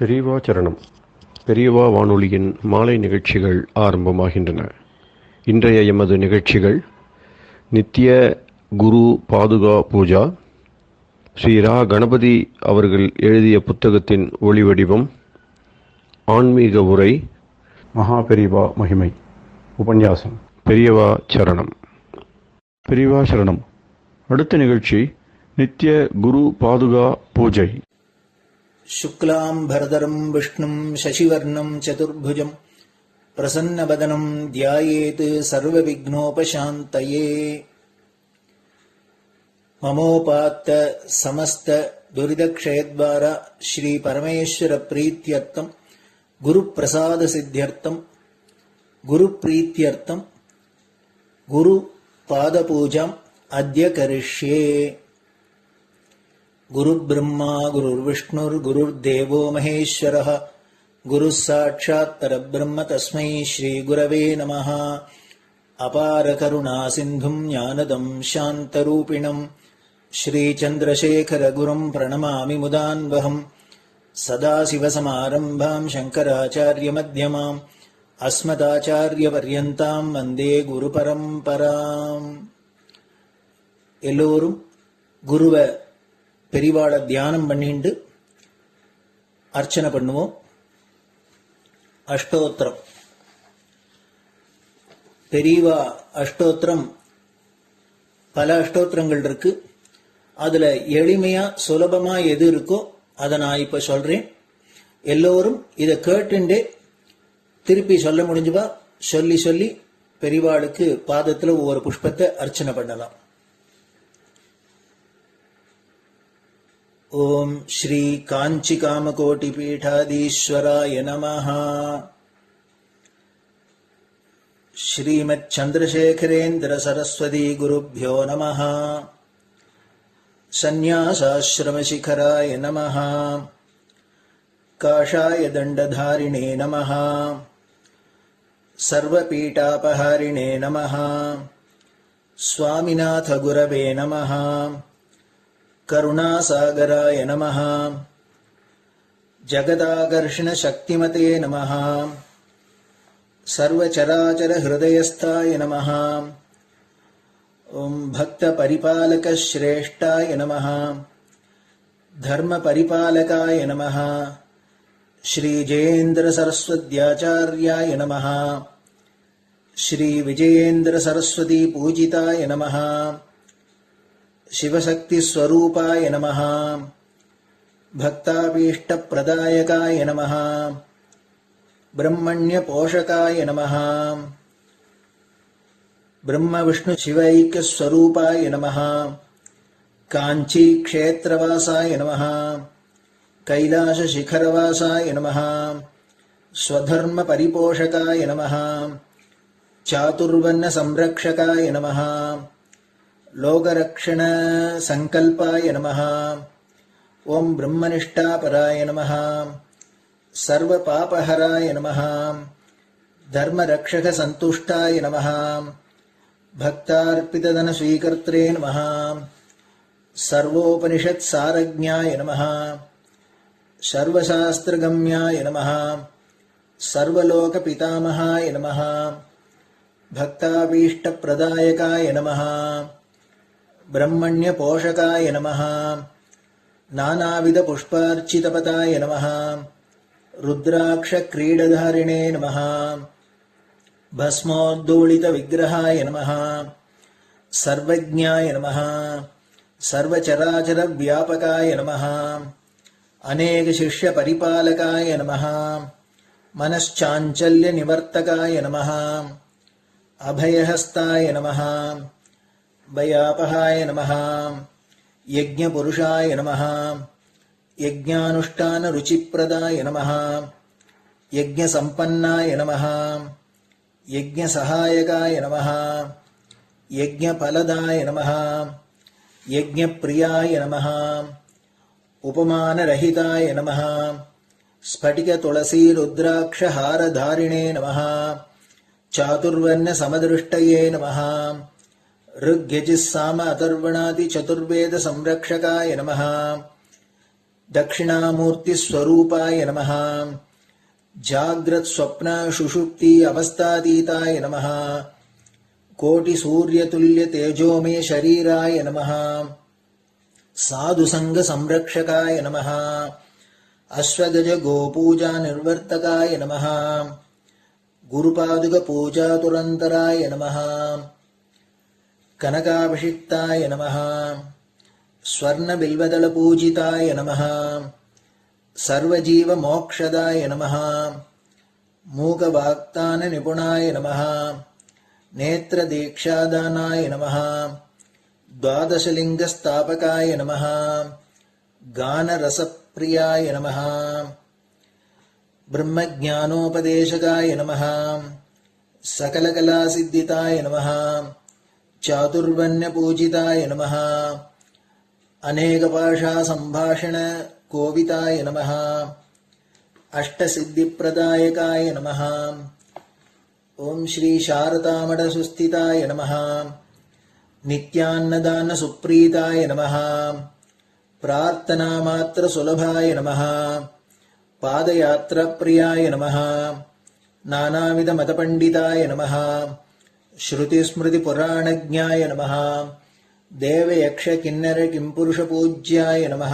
பெரியவா சரணம். பெரியவா வானொலியின் மாலை நிகழ்ச்சிகள் ஆரம்பமாகின்றன. இன்றைய எமது நிகழ்ச்சிகள் நித்திய குரு பாதுகா பூஜா, ஸ்ரீ ரா கணபதி அவர்கள் எழுதிய புத்தகத்தின் ஒளிவடிவம், ஆன்மீக உரை, மகா பெரியவா மகிமை, உபன்யாசம். பெரியவா சரணம். பெரியவா சரணம். அடுத்த நிகழ்ச்சி நித்திய குரு பாதுகா பூஜை. शुक्लां भरदरं विष्णुं शशिवर्णं चतुर्भुजं प्रसन्नवदनं ध्यायेत् सर्वविघ्नोपशान्तये। ममोपात्त समस्त दुरितक्षयद्वारा श्री परमेश्वर प्रीत्यर्थं गुरुप्रसाद सिद्ध्यर्थं गुरुप्रीत्यर्थं गुरुपादपूजाम् अद्य करिष्ये। गुरुर्ब्रह्मा गुरुर्विष्णुर्गुरुर्देवो महेश्वरः गुरुः साक्षात् परब्रह्म तस्मै श्रीगुरवे नमः। अपारकरुणासिन्धुं ज्ञानदं शान्तरूपिणं श्रीचन्द्रशेखरगुरुं प्रणमामि मुदान्वहम्। सदाशिवसमारम्भां शङ्कराचार्यमध्यमाम् अस्मदाचार्यपर्यन्तां वन्दे गुरुपरम्पराम्. எல்லோரும் குருவை பெரிவாளை தியானம் பண்ணிண்டு அர்ச்சனை பண்ணுவோம். அஷ்டோத்திரம். பெரியவா அஷ்டோத்திரம் பல அஷ்டோத்திரங்கள் இருக்கு. அதுல எளிமையா சுலபமா எது இருக்கோ அதை நான் இப்ப சொல்றேன். எல்லோரும் இதை கேட்டுண்டே திருப்பி சொல்ல முடிஞ்சுவா சொல்லி சொல்லி பெரிவாளுக்கு பாதத்துல ஒவ்வொரு புஷ்பத்தை அர்ச்சனை பண்ணலாம். ओम श्री कांची कामकोटि पीठाधीश्वराय नमः. श्रीमत् चंद्रशेखरेन्द्र सरस्वती गुरुभ्यो नमः. संन्यासाश्रम शिखराय नमः. काषाय दंडधारिणे नमः. सर्वपीठापहारिणे नमः. स्वामिनाथ गुरवे नमः. करुणासागराय नमः. जगदाकर्षण शक्तिमते नमः. सर्वचराचर हृदयस्थाय नमः. ओम भक्त परिपालक श्रेष्ठाय नमः. धर्म परिपालकाय नमः. श्री जयेन्द्र सरस्वत्याचार्याय नमः. श्री विजयेन्द्र सरस्वती पूजिताय नमः. शिवशक्ति स्वरूपाय नमः. भक्ताभीष्ट प्रदायकाय नमः. ब्रह्मण्य पोषकाय नमः. ब्रह्म विष्णु शिवैक्य स्वरूपाय नमः. कांची क्षेत्रवासाय नमः. कैलाश शिखरवासाय नमः. स्वधर्म परिपोषकाय नमः. चातुर्वर्ण संरक्षकाय नमः. लोकरक्षण संकल्पाय नमः. ओम ब्रह्मनिष्ठापराय नमः. सर्वपापहराय नमः. धर्मरक्षक संतुष्टाय नमः. भक्तार्पितधन स्वीकर्त्रे नमः. सर्वोपनिषत् सारज्ञाय नमः. सर्वशास्त्रगम्याय नमः. सर्वलोक पितामहाय नमः. भक्ताभीष्ट प्रदायकाय नमः. ब्रह्मण्य पोषकाय नमः. नानाविध पुष्पार्चितपताय नमः. रुद्राक्ष क्रीडधारिणे नमः. भस्मोद्दोलित विग्रहाय नमः. सर्वज्ञाय नमः. सर्वचराचर व्यापकाय नमः. अनेक शिष्य परिपालकाय नमः. मनश्चाञ्चल्य निवर्तकाय नमः. अभयहस्ताय नमः. भयापहाय नमः. यज्ञपुरुषाय नमः. यज्ञानुष्ठान रुचिप्रदाय नमः. यज्ञसम्पन्नाय नमः. यज्ञसहायकाय नमः. यज्ञफलदाय नमः. यज्ञप्रियाय नमः. उपमानरहिताय नमः. स्फटिक तुलसी रुद्राक्ष हारधारिणे नमः. चातुर्वर्ण समदृष्टये नमः. ऋग्यजुस्साम अथर्वणादि चतुर्वेद संरक्षकाय नमः. दक्षिणामूर्तिस्वरूपाय नमः जाग्रत् स्वप्न सुषुप्ति अवस्थातीताय नमः कोटिसूर्यतुल्यतेजोमय शरीराय नमः साधुसङ्गसंरक्षकाय नमः अश्वगज गोपूजा निर्वर्तकाय नमः गुरुपादुकपूजातुरन्तराय नमः कनकाभिषिक्ताय नमः स्वर्णबिल्वदलपूजिताय नमः सर्वजीवमोक्षदाय नमः मूकवाक्ताननिपुणाय नमः नेत्रदीक्षादानाय नमः द्वादशलिङ्गस्थापकाय नमः गानरसप्रियाय नमः ब्रह्मज्ञानोपदेशकाय नमः सकलकलासिद्धिताय नमः चातुर्वर्ण्यपूजिताय नमः अनेकभाषासम्भाषण कोविताय नमः अष्टसिद्धिप्रदायकाय नमः ओम श्री शारदामठसुस्थिताय नमः नित्यान्नदानसुप्रीताय नमः प्रार्थनामात्रसुलभाय नमः पादयात्राप्रियाय नमः नानाविधमतपण्डिताय नमः श्रुतिस्मृतिपुराणज्ञाय नमः देवयक्षकिन्नरकिंपुरुषपूज्याय नमः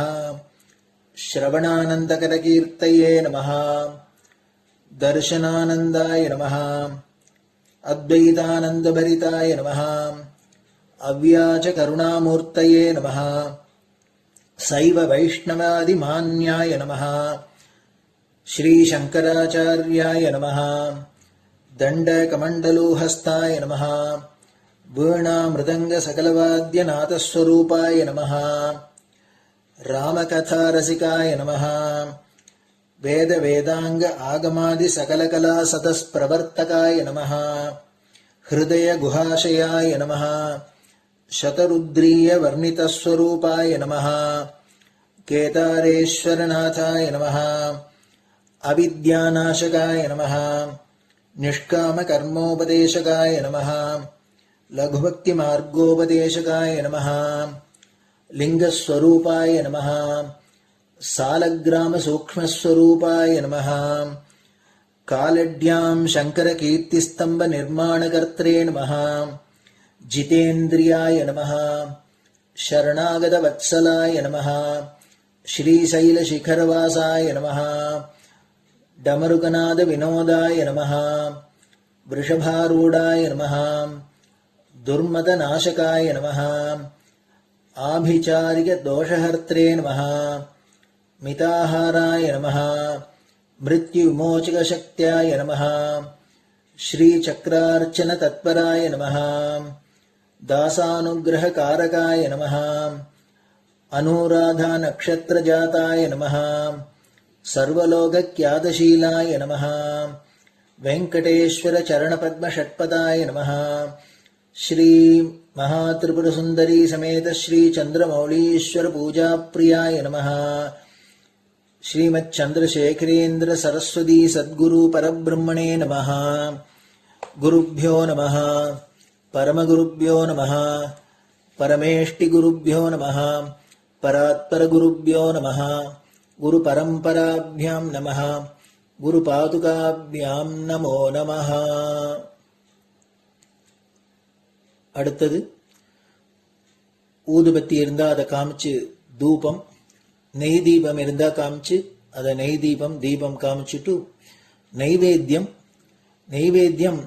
श्रवणानन्दकरकीर्तये नमः दर्शनानन्दाय नमः अद्वैतानन्दभरिताय नमः अव्याजकरुणामूर्तये नमः शैव वैष्णवादिमान्याय नमः श्रीशङ्कराचार्याय नमः दण्डकमण्डलोहस्ताय नमः वीणामृदङ्गसकलवाद्यनाथस्वरूपाय नमः रामकथारसिकाय नमः वेदवेदाङ्ग आगमादिसकलकलासतस्प्रवर्तकाय नमः हृदयगुहाशयाय नमः शतरुद्रीयवर्णितस्वरूपाय नमः केदारेश्वरनाथाय नमः अविद्यानाशकाय नमः निष्कामकर्मोपदेशकाय नमः लघुभक्तिमार्गोपदेशकाय नमः लिङ्गस्वरूपाय नमः सालग्रामसूक्ष्मस्वरूपाय नमः कालड्यां शङ्करकीर्तिस्तम्भनिर्माणकर्त्रे नमः जितेन्द्रियाय नमः शरणागतवत्सलाय नमः श्रीशैलशिखरवासाय नमः डमरुकनादविनोदाय नमः वृषभारूढाय नमः दुर्मदनाशकाय नमः आभिचारिकदोषहर्त्रे नमः मिताहाराय नमः मृत्युविमोचकशक्त्याय नमः श्रीचक्रार्चनतत्पराय नमः दासानुग्रहकारकाय नमः अनुराधानक्षत्रजाताय नमः सर्वलोकख्यातशीलाय नमः वेङ्कटेश्वरचरणपद्मषट्पदाय नमः श्री महात्रिपुरसुन्दरी समेत श्री चन्द्रमौलीश्वर पूजाप्रियाय नमः श्रीमच्चन्द्रशेखरेन्द्र सरस्वती सद्गुरु परब्रह्मणे नमः गुरुभ्यो नमः परमगुरुभ्यो नमः परमेष्टिगुरुभ्यो नमः परात्परगुरुभ्यो नमः गुरुपरम्पराभ्यां नमः गुरुपादुकाभ्यां नमो नमः. அடுத்தது ஊதுபத்தி இருந்தா அதை காமிச்சு தூபம், நெய் தீபம் இருந்தா காமிச்சு அதை நெய் தீபம் தீபம் காமிச்சுட்டு நைவேத்தியம்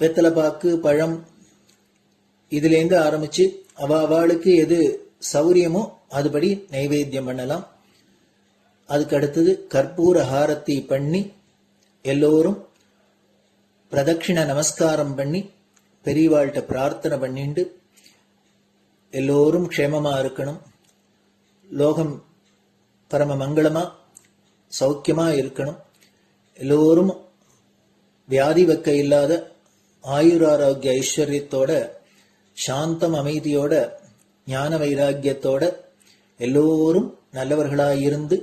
வெத்தலைப்பாக்கு பழம் இதுலேருந்து ஆரம்பிச்சு அவளுக்கு எது சௌரியமோ அதுபடி நைவேத்தியம் பண்ணலாம். அதுக்கு அடுத்தது கற்பூர ஹாரத்தி பண்ணி எல்லோரும் பிரதட்சிண நமஸ்காரம் பண்ணி பெரியவாள்கிட்ட பிரார்த்தனை பண்ணிண்டு எல்லோரும் க்ஷேமமா இருக்கணும், லோகம் பரம மங்களமா சௌக்கியமா இருக்கணும், எல்லோரும் வியாதி வெக்க இல்லாத ஆயுராரோக்கிய ஐஸ்வர்யத்தோட சாந்தம் அமைதியோட ஞான வைராக்கியத்தோட எல்லோரும் நல்லவர்களாயிருந்து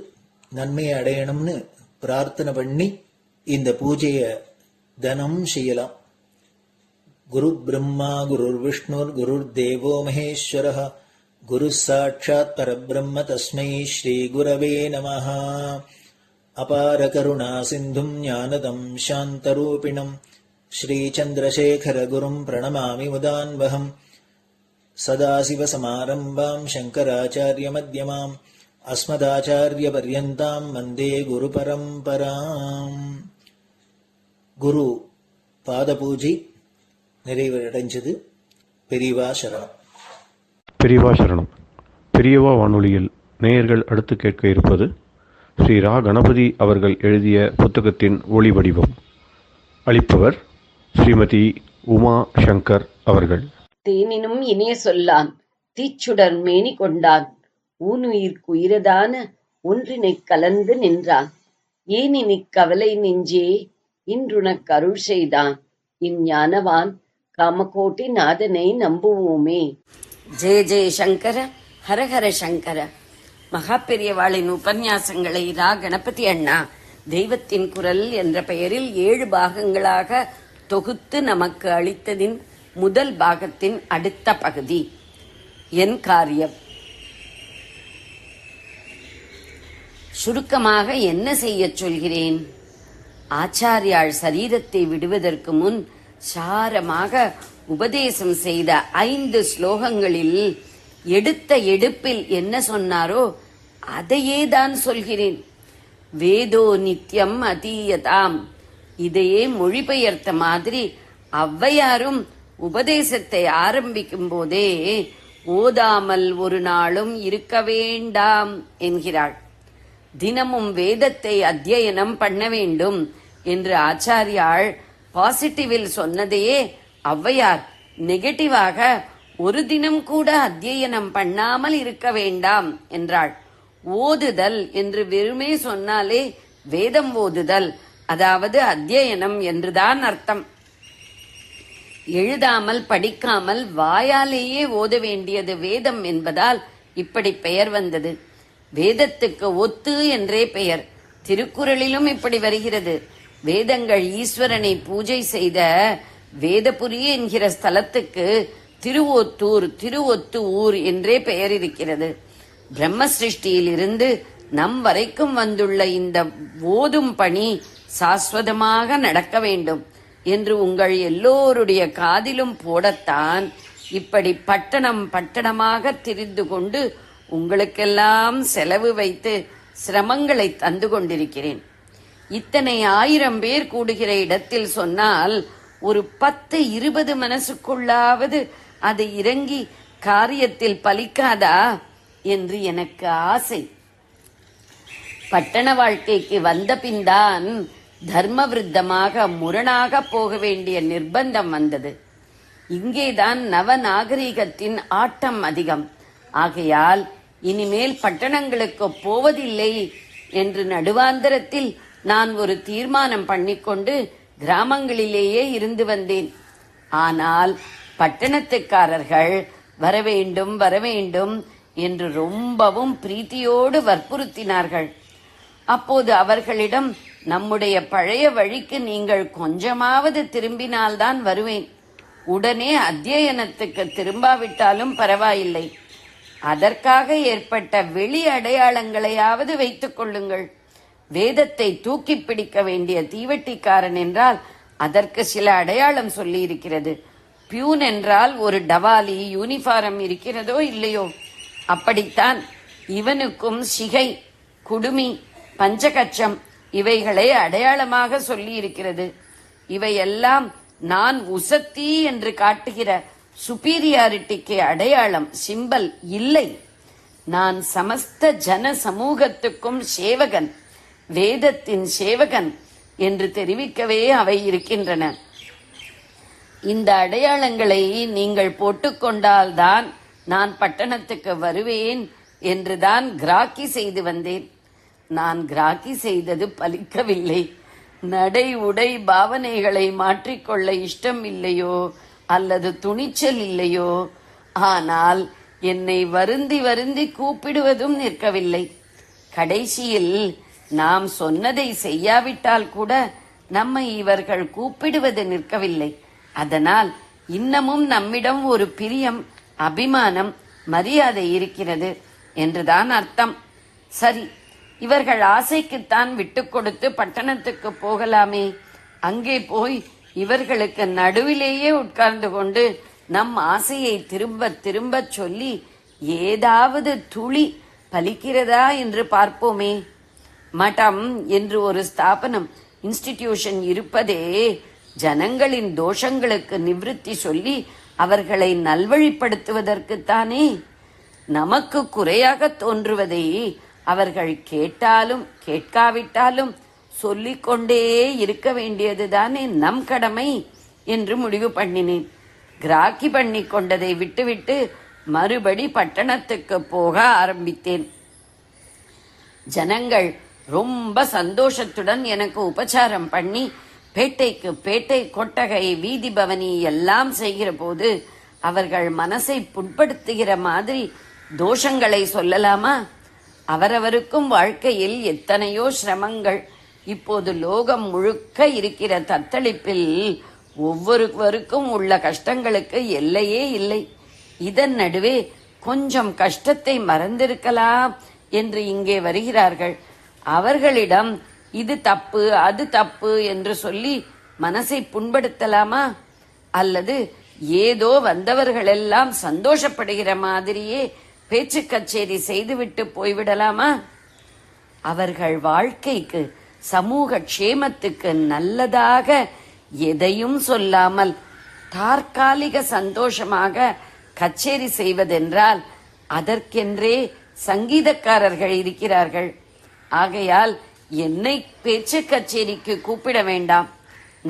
நன்மையை அடையணும்னு பிரார்த்தனை பண்ணி இந்த பூஜையை தினம் செய்யலாம். குரு பிரம்மா குருர் விஷ்ணுர் குருர் தேவோ மகேஸ்வரः குரு சாட்சாத் பரபிரம்ம தஸ்மை ஸ்ரீ குரவே நமஹ. அபார கருணா சிந்தும் ஞானதம் சாந்தரூபிணம் ஸ்ரீ சந்திரசேகர குரும் பிரணமாமி முதான்வகம். சதாசிவசமாரம்பாம் சங்கராச்சாரிய மத்யமாம் அஸ்மதாச்சாரிய பர்யந்தாம் வந்தே குரு பரம்பராம். குரு பாத பூஜை நிறைவடைஞ்சது. பெரியவா சரணம். பெரியவா சரணம். பெரியவா வானொலியில் நேயர்கள் அடுத்து கேட்க இருப்பது ஸ்ரீ ரா கணபதி அவர்கள் எழுதிய புத்தகத்தின் ஒளி வடிவம். அளிப்பவர் ஸ்ரீமதி உமா சங்கர் அவர்கள். தேனினும் இனிய சொல்லான் தீச்சுடர் மேனி கொண்டான் ஊனுயிர்க்குயிரதான ஒன்றினைக் கலந்து நின்றான் ஏனினிக் கவலை நெஞ்சே இன்றுனக் அருள் செய்தான் இஞ்ஞானவான் காமகோட்டி நாதனை நம்புவோமே. ஜெய ஜெய சங்கர, ஹரஹர சங்கர. மகா பெரியவாளின் உபன்யாசங்களை ரா கணபதி அண்ணா தெய்வத்தின் குரல் என்ற பெயரில் 7 பாகங்களாக தொகுத்து நமக்கு அளித்ததின் முதல் பாகத்தின் அடுத்த பகுதி என் காரியம். சுருக்கமாக என்ன செய்யச் சொல்கிறேன்? ஆச்சாரியாள் சரீரத்தை விடுவதற்கு முன் சாரமாக உபதேசம் செய்த 5 ஸ்லோகங்களில் எடுத்த எடுப்பில் என்ன சொன்னாரோ அதையே தான் சொல்கிறேன். வேதோ நித்யம் அதீயதாம், இதையே மொழிபெயர்த்த மாதிரி ஔவையாரும் உபதேசத்தை ஆரம்பிக்கும் போதே ஓதாமல் ஒரு நாளும் இருக்க வேண்டாம் என்கிறாள். தினமும் வேதத்தை அத்தியனம் பண்ண வேண்டும் என்று ஆச்சாரியாள் பாசிட்டிவில் சொன்னதையே ஔவையார் நெகட்டிவாக ஒரு தினம் கூட அத்தியனம் பண்ணாமல் இருக்க வேண்டாம் என்றாள். ஓதுதல் என்று வெறுமே சொன்னாலே வேதம் ஓதுதல், அதாவது அத்தியனம் என்றுதான் அர்த்தம். எழுதாமல் படிக்காமல் வாயாலேயே ஓத வேண்டியது வேதம் என்பதால் இப்படி பெயர் வந்தது. வேதத்துக்கு ஒத்து என்றே பெயர். திருக்குறளிலும் இப்படி வருகிறது. வேதங்கள் ஈஸ்வரனை பூஜை செய்த வேதபுரி என்கிற ஸ்தலத்துக்கு திருவொத்தூர், திருவொத்து ஊர் என்றே பெயர் இருக்கிறது. பிரம்ம சிருஷ்டியில் இருந்து நம் வரைக்கும் வந்துள்ள இந்த ஓதும் பணி சாஸ்வதமாக நடக்க வேண்டும் என்று உங்கள் எல்லோருடைய காதிலும் போடத்தான் இப்படி பட்டணம் பட்டணமாக திரிந்து கொண்டு உங்களுக்கெல்லாம் செலவு வைத்து சிரமங்களை தந்து கொண்டிருக்கிறேன். இத்தனை 1000 பேர் கூடுகிற இடத்தில் சொன்னால் ஒரு 10-20 மனசுக்குள்ளாவது அது இறங்கி காரியத்தில் பலிக்காதா என்று எனக்கு ஆசை. பட்டண வாழ்க்கைக்கு வந்த பின்தான் தர்ம விருத்தமாக முரணாக போக வேண்டிய நிர்பந்தம் வந்தது. இங்கேதான் நவநாகரிகத்தின் ஆட்டம் அதிகம். ஆகையால் இனிமேல் பட்டணங்களுக்கு போவதில்லை என்று நடுவாந்தரத்தில் நான் ஒரு தீர்மானம் பண்ணிக்கொண்டு கிராமங்களிலேயே இருந்து வந்தேன். ஆனால் பட்டணத்துக்காரர்கள் வரவேண்டும் வரவேண்டும் என்று ரொம்பவும் பிரீத்தியோடு வற்புறுத்தினார்கள். அப்போது அவர்களிடம் நம்முடைய பழைய வழிக்கு நீங்கள் கொஞ்சமாவது திரும்பினால்தான் வருவேன், உடனே அத்தியனத்துக்கு திரும்பாவிட்டாலும் பரவாயில்லை, அதற்காக ஏற்பட்ட வெளி அடையாளங்களையாவது வைத்துக் கொள்ளுங்கள். வேதத்தை தூக்கி பிடிக்க வேண்டிய தீவெட்டிக்காரன் என்றால் அதற்கு சில அடையாளம் சொல்லி இருக்கிறது. பியூன் என்றால் ஒரு டவாலி யூனிஃபார்ம் இருக்கிறதோ இல்லையோ, அப்படித்தான் இவனுக்கும் சிகை, குடுமி, பஞ்சகச்சம் இவைகளை அடையாளமாக சொல்லி இருக்கிறது. இவையெல்லாம் நான் உசத்தி என்று காட்டுகிற சுப்பீரியாரிட்டிக்கு அடையாளம், சிம்பல் இல்லை. நான் சமஸ்த ஜன சமூகத்துக்கும் சேவகன், வேதத்தின் சேவகன் என்று தெரிவிக்கவே அவை இருக்கின்றன. இந்த அடையாளங்களை நீங்கள் போட்டுக்கொண்டால்தான் நான் பட்டணத்துக்கு வருவேன் என்றுதான் கிராக்கி செய்து வந்தேன். நான் கிராக்கி செய்தது பலிக்கவில்லை. நடை உடை பாவனைகளை மாற்றிக்கொள்ள இஷ்டம் இல்லையோ அல்லது துணிச்சல் இல்லையோ, ஆனால் என்னை வருந்தி வருந்தி கூப்பிடுவதும் நிற்கவில்லை. கடைசியில் நாம் சொன்னதை செய்யாவிட்டால் கூட நம்மை இவர்கள் கூப்பிடுவது நிற்கவில்லை. அதனால் இன்னமும் நம்மிடம் ஒரு பிரியம், அபிமானம், மரியாதை இருக்கிறது என்றுதான் அர்த்தம். சரி, இவர்கள் ஆசைக்குத்தான் விட்டு கொடுத்து பட்டணத்துக்கு போகலாமே. அங்கே போய் இவர்களுக்கு நடுவிலேயே உட்கார்ந்து கொண்டு நம் ஆசையை திரும்ப திரும்ப சொல்லி ஏதாவது துளி பலிக்கிறதா என்று பார்ப்போமே. மடம் என்று ஒரு ஸ்தாபனம், இன்ஸ்டிடியூஷன் இருப்பதே ஜனங்களின் தோஷங்களுக்கு நிவிருத்தி சொல்லி அவர்களை நல்வழிப்படுத்துவதற்குத்தானே. நமக்கு குறையாக தோன்றுவதை அவர்கள் கேட்டாலும் கேட்காவிட்டாலும் சொல்லிக்கொண்டே இருக்க வேண்டியதுதானே நம் கடமை என்று முடிவு பண்ணினேன். கிராக்கி பண்ணி கொண்டதை விட்டுவிட்டு மறுபடி பட்டணத்துக்கு போக ஆரம்பித்தேன். ஜனங்கள் ரொம்ப சந்தோஷத்துடன் எனக்கு உபச்சாரம் பண்ணி பேட்டைக்கு பேட்டை, கொட்டகை, வீதி பவனி எல்லாம் செய்கிற போது அவர்கள் மனசை புண்படுத்துகிற மாதிரி தோஷங்களை சொல்லலாமா? அவரவருக்கும் வாழ்க்கையில் எத்தனையோ சிரமங்கள். இப்போது லோகம் முழுக்க இருக்கிற தத்தளிப்பில் ஒவ்வொருவருக்கும் உள்ள கஷ்டங்களுக்கு எல்லையே இல்லை. இதன் நடுவே கொஞ்சம் கஷ்டத்தை மறந்திருக்கலாம் என்று இங்கே வருகிறார்கள். அவர்களிடம் இது தப்பு அது தப்பு என்று சொல்லி மனசை புண்படுத்தலாமா? அல்லது ஏதோ வந்தவர்களெல்லாம் சந்தோஷப்படுகிற மாதிரியே பேச்சு கச்சேரி செய்துவிட்டு போய்விடலாமா? அவர்கள் வாழ்க்கைக்கு, சமூக க்ஷேமத்துக்கு நல்லதாக எதையும் சொல்லாமல் தற்காலிக சந்தோஷமாக கச்சேரி செய்வதென்றால் அதற்கென்றே சங்கீதக்காரர்கள் இருக்கிறார்கள். ஆகையால் என்னை பேச்சு கச்சேரிக்கு கூப்பிட வேண்டாம்.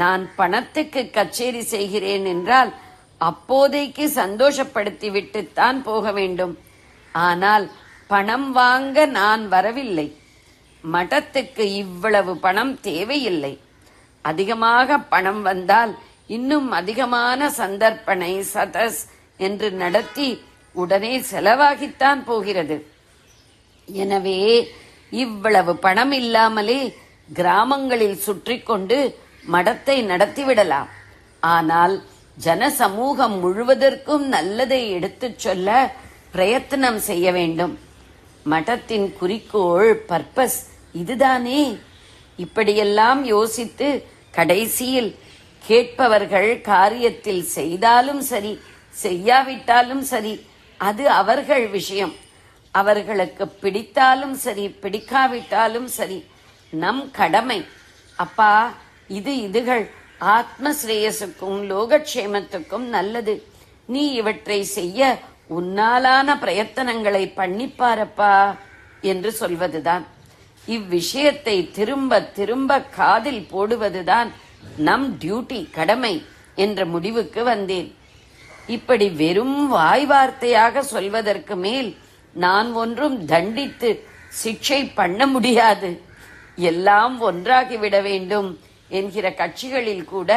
நான் பணத்துக்கு கச்சேரி செய்கிறேன் என்றால் அப்போதைக்கு சந்தோஷப்படுத்தி விட்டுத்தான் போக வேண்டும். ஆனால் பணம் வாங்க நான் வரவில்லை. மடத்துக்கு இவ்வளவு பணம் தேவையில்லை. அதிகமாக பணம் வந்தால் இன்னும் அதிகமான சந்தர்ப்பணை, சதஸ் என்று நடத்தி உடனே செலவாகித்தான் போகிறது. எனவே இவ்வளவு பணம் இல்லாமலே கிராமங்களில் சுற்றி கொண்டு மடத்தை நடத்திவிடலாம். ஆனால் ஜனசமூகம் முழுவதற்கும் நல்லதை எடுத்துச் சொல்ல பிரயத்தனம் செய்ய வேண்டும். மடத்தின் குறிக்கோள், பர்பஸ் இதுதானே. இப்படியெல்லாம் யோசித்து கடைசியில் கேட்பவர்கள் காரியத்தில் செய்தாலும் சரி செய்யாவிட்டாலும் சரி அது அவர்கள் விஷயம். அவர்களுக்கு பிடித்தாலும் சரி பிடிக்காவிட்டாலும் சரி நம் கடமை. அப்பா, இதுகள் ஆத்மஸ்ரேயசுக்கும் லோகக்ஷேமத்துக்கும் நல்லது. நீ இவற்றை செய்ய உன்னாலான பிரயத்தனங்களை பண்ணிப்பாரப்பா என்று சொல்வதுதான். இவ்விஷயத்தை திரும்ப திரும்ப காதில் போடுவதுதான் நம் டியூட்டி, கடமை என்ற முடிவுக்கு வந்தேன். இப்படி வெறும் வாய் வார்த்தையாக சொல்வதற்கு மேல் நான் ஒன்றும் தண்டித்து சிக்ஷை பண்ண முடியாது. எல்லாம் ஒன்றாகிவிட வேண்டும் என்கிற கட்சிகளில் கூட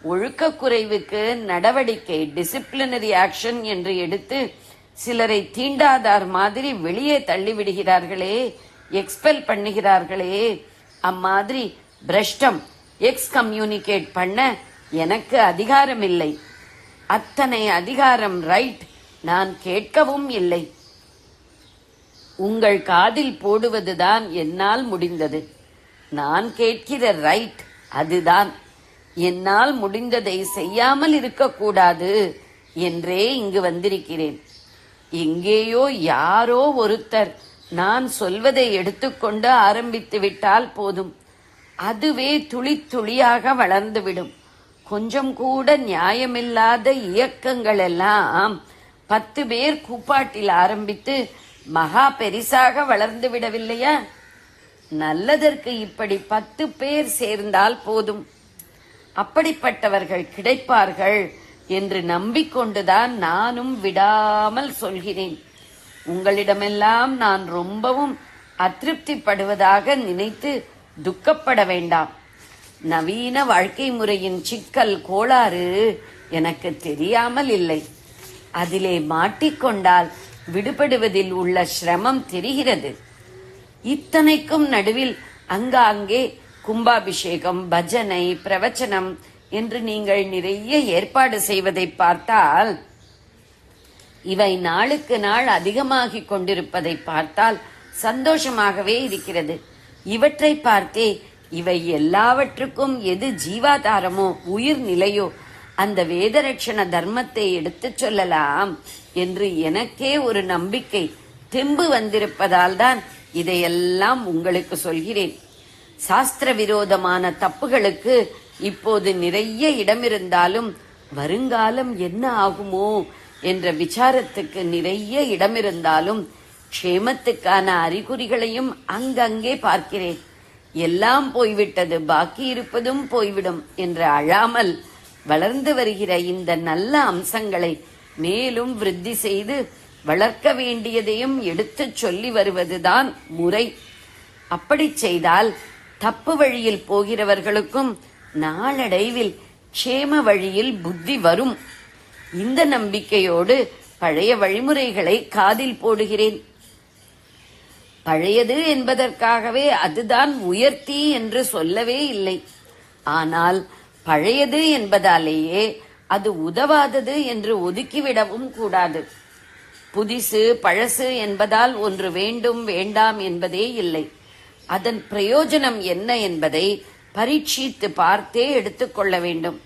ஒழுக்க குறைவுக்கு நடவடிக்கை, டிசிப்ளினரி ஆக்ஷன் என்று எடுத்து சிலரை தீண்டாதார் மாதிரி வெளியே தள்ளிவிடுகிறார்களே, எக்ஸ்பெல் பண்ணுகிறார்களே, அம்மாதிரி பிரஷ்டம் எக்ஸ்கம்யூனிகேட் பண்ண எனக்கு அதிகாரம் இல்லை. அத்தனை அதிகாரம் ரைட் நான் கேட்கவும் இல்லை. உங்கள் காதில் போடுவதுதான் என்னால் முடிந்தது. நான் கேட்கிற ரைட் அதுதான். என்னால் முடிந்ததை செய்யாமல் இருக்கக்கூடாது என்றே இங்கு வந்திருக்கிறேன். எங்கேயோ யாரோ ஒருத்தர் நான் சொல்வதை எடுத்துக்கொண்டு ஆரம்பித்து விட்டால் போதும். அதுவே துளி துளியாக வளர்ந்துவிடும். கொஞ்சம் கூட நியாயமில்லாத இயக்கங்கள் எல்லாம் 10 பேர் கூப்பாட்டில் ஆரம்பித்து மகா பெரிசாக வளர்ந்து விடவில்லையா? நல்லதற்கு இப்படி 10 பேர் சேர்ந்தால் போதும். அப்படிப்பட்டவர்கள் கிடைப்பார்கள் என்று நம்பிக்கொண்டுதான் நானும் விடாமல் சொல்கிறேன். உங்களிடமெல்லாம் நான் ரொம்பவும் அதிருப்திப்படுவதாக நினைத்து துக்கப்பட வேண்டாம். நவீன வாழ்க்கை முறையின் சிக்கல், கோளாறு எனக்கு தெரியாமல் இல்லை. அதிலே மாட்டிக்கொண்டால் விடுபடுவதில் உள்ள சிரமம் தெரிகிறது. இத்தனைக்கும் நடுவில் அங்காங்கே கும்பாபிஷேகம், பஜனை, பிரவச்சனம் என்று நீங்கள் நிறைய ஏற்பாடு செய்வதை பார்த்தால் இவை நாளுக்கு நாள் அதிகமாகிக் கொண்டிருப்பதை பார்த்தால் சந்தோஷமாகவே இருக்கிறது. இவற்றை பார்த்தே இவை எல்லாவற்றுக்கும் எது ஜீவாதாரமோ உயிர் நிலையோ அந்த வேதரட்சண தர்மத்தை எடுத்துச் சொல்லலாம் என்று எனக்கே ஒரு நம்பிக்கை தெம்பு வந்திருப்பதால் தான் இதையெல்லாம் உங்களுக்கு சொல்கிறேன். சாஸ்திர விரோதமான தப்புகளுக்கு இப்போது நிறைய இடமிருந்தாலும் வருங்காலம் என்ன ஆகுமோ என்ற விசாரத்துக்கு நிறைய இடமிருந்தாலும் க்ஷேமத்துக்கான அறிகுறிகளையும் அங்கங்கே பார்க்கிறேன். எல்லாம் போய்விட்டது, பாக்கி இருப்பதும் போய்விடும் என்று அழாமல் வளர்ந்து வருகிற இந்த நல்ல அம்சங்களை மேலும் விருத்தி செய்து வளர்க்க வேண்டியதையும் எடுத்துச் சொல்லி வருவதுதான் முறை. அப்படி செய்தால் தப்பு வழியில் போகிறவர்களுக்கும் நாளடைவில் க்ஷேம வழியில் புத்தி வரும். இந்த நம்பிக்கையோடு பழைய வழிமுறைகளை காதில் போடுகிறேன். பழையது என்பதற்காகவே அதுதான் உயர்த்தி என்று சொல்லவே இல்லை. ஆனால் பழையது என்பதாலேயே அது உதவாதது என்று ஒதுக்கிவிடவும் கூடாது. புதிசு பழசு என்பதால் ஒன்று வேண்டும் வேண்டாம் என்பதே இல்லை. அதன் பிரயோஜனம் என்ன என்பதை பரீட்சித்து பார்த்தே எடுத்துக்கொள்ள வேண்டும்,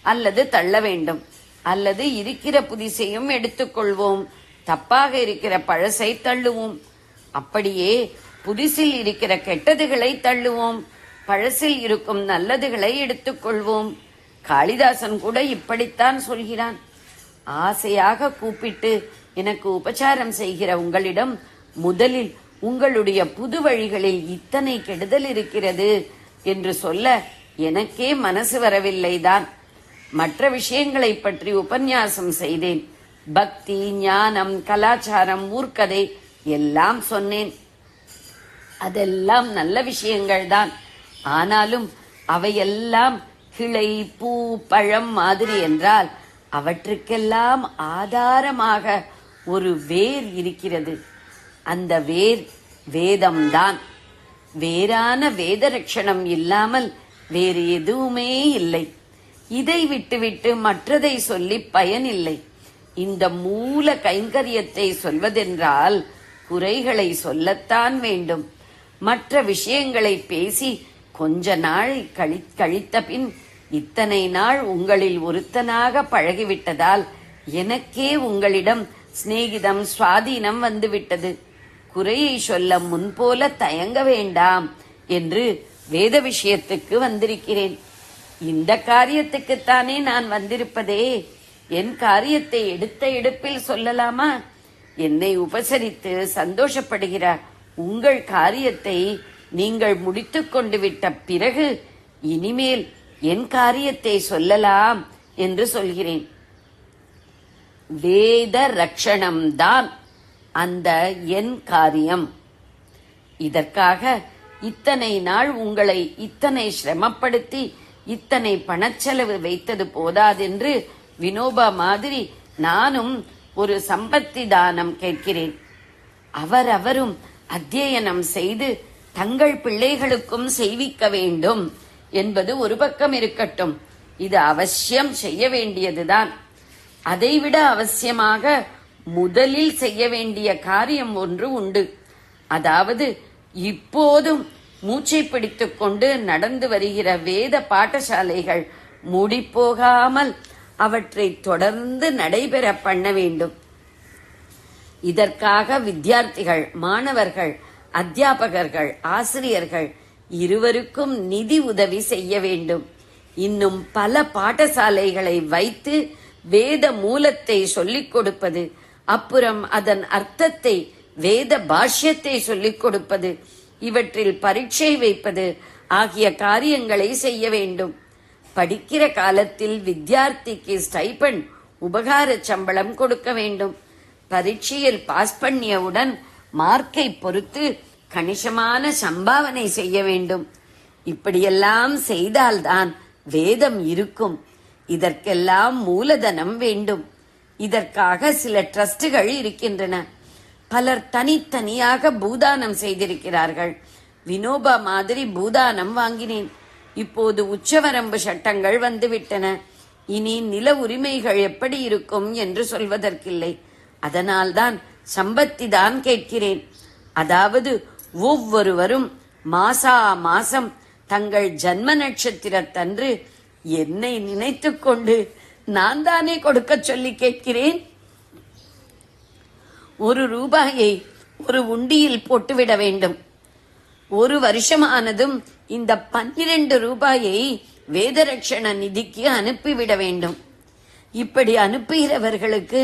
அல்லது தள்ள வேண்டும். அல்லது இருக்கிற புதிசையும் எடுத்துக்கொள்வோம், தப்பாக இருக்கிற பழசை தள்ளுவோம். அப்படியே புதிசில் இருக்கிற கெட்டதுகளை தள்ளுவோம், பழசில் இருக்கும் நல்லதுகளை எடுத்துக்கொள்வோம். காளிதாசன் கூட இப்படித்தான் சொல்கிறான். ஆசையாக கூப்பிட்டு எனக்கு உபச்சாரம் செய்கிற உங்களிடம் முதலில் உங்களுடைய புது வழிகளில் இத்தனை கெடுதல் இருக்கிறது என்று சொல்ல எனக்கே மனசு வரவில்லைதான். மற்ற விஷயங்களை பற்றி உபன்யாசம் செய்தேன். பக்தி, ஞானம், கலாச்சாரம், ஊர்க்கதை எல்லாம் சொன்னேன். அதெல்லாம் நல்ல விஷயங்கள்தான். ஆனாலும் அவையெல்லாம் கிளை, பூ, பழம் மாதிரி என்றால் அவற்றுக்கெல்லாம் ஆதாரமாக ஒரு வேர் இருக்கிறது. அந்த வேர் வேதம்தான். வேறான வேத ரட்சணம் இல்லாமல் வேறு எதுவுமே இல்லை. இதை விட்டுவிட்டு மற்றதை சொல்லி பயனில்லை. இந்த மூல கைங்கரியத்தை சொல்வதென்றால் குறைகளை சொல்லத்தான் வேண்டும். மற்ற விஷயங்களை பேசி கொஞ்ச நாள் கழித்த பின் இத்தனை நாள் உங்களில் ஒருத்தனாக பழகிவிட்டதால் எனக்கே உங்களிடம் சிநேகிதம், சுவாதீனம் வந்துவிட்டது. குறையை சொல்ல முன்போல தயங்க வேண்டாம் என்று வேத விஷயத்துக்கு வந்திருக்கிறேன். இந்த காரியத்துக்குத்தானே நான் வந்திருப்பதே. என் காரியத்தை எடுத்த எடுப்பில் சொல்லலாமா? என்னை உபசரித்து சந்தோஷப்படுகிற உங்கள் காரியத்தை நீங்கள் முடித்துக் கொண்டு விட்ட பிறகு இனிமேல் என் காரியத்தை சொல்லலாம் என்று சொல்கிறேன். வேத ரட்சணம்தான் அந்த என் காரியம். இதற்காக இத்தனை நாள் உங்களை இத்தனை சிரமப்படுத்தி இத்தனை பணச்செலவு வைத்தது போதாதென்று வினோபா மாதிரி நானும் ஒரு சம்பத்தி தானம் கேட்கிறேன். அவரவரும் அத்தியனம் செய்து தங்கள் பிள்ளைகளுக்கும் செய்விக்க வேண்டும் என்பது ஒரு பக்கம் இருக்கட்டும். இது அவசியம் செய்ய வேண்டியதுதான். அதைவிட அவசியமாக முதலில் செய்ய வேண்டிய காரியம் ஒன்று உண்டு. அதாவது இப்போதும் மூச்சை பிடித்துக் கொண்டு நடந்து வருகிற வேத பாடசாலைகள் மூடிப்போகாமல் அவற்றை தொடர்ந்து நடைபெற பண்ண வேண்டும். இதற்காக வித்தியார்த்திகள், மாணவர்கள், அத்தியாபகர்கள், ஆசிரியர்கள் இருவருக்கும் நிதி உதவி செய்ய வேண்டும். இன்னும் பல பாடசாலைகளை வைத்து வேத மூலத்தை சொல்லிக் கொடுப்பது, அப்புறம் அதன் அர்த்தத்தை, வேத பாஷ்யத்தை சொல்லிக் கொடுப்பது, இவற்றில் பரீட்சை வைப்பது ஆகிய காரியங்களை செய்ய வேண்டும். படிக்கிற காலத்தில் வித்தியார்த்திக்கு ஸ்டைபண்ட், உபகார சம்பளம் கொடுக்க வேண்டும். பரீட்சையில் பாஸ் பண்ணியவுடன் மார்க்கை பொறுத்து கணிசமான சம்பாவனை செய்ய வேண்டும். இப்படியெல்லாம் செய்தால்தான் வேதம் இருக்கும். இதற்கெல்லாம் மூலதனம் வேண்டும். இதற்காக சில ட்ரஸ்டுகள் இருக்கின்றன. பலர் தனித்தனியாக பூதானம் செய்திருக்கிறார்கள். வினோபா மாதிரி பூதானம் வாங்கினேன். இப்போது உச்சவரம்பு சட்டங்கள் வந்துவிட்டன. இனி நில உரிமைகள் எப்படி இருக்கும் என்று சொல்வதற்கில்லை. அதனால்தான் சம்பத்தி தான் கேட்கிறேன். அதாவது ஒவ்வொருவரும் மாசா மாசம் தங்கள் ஜன்ம நட்சத்திரத்தன்று என்னை நினைத்து கொண்டு நான் தானே கொடுக்க சொல்லி கேட்கிறேன். ₹1 ஒரு உண்டியில் போட்டுவிட வேண்டும். ஒரு வருஷமானதும் இந்த ₹12 வேதரட்சண நிதிக்கு அனுப்பிவிட வேண்டும். இப்படி அனுப்புகிறவர்களுக்கு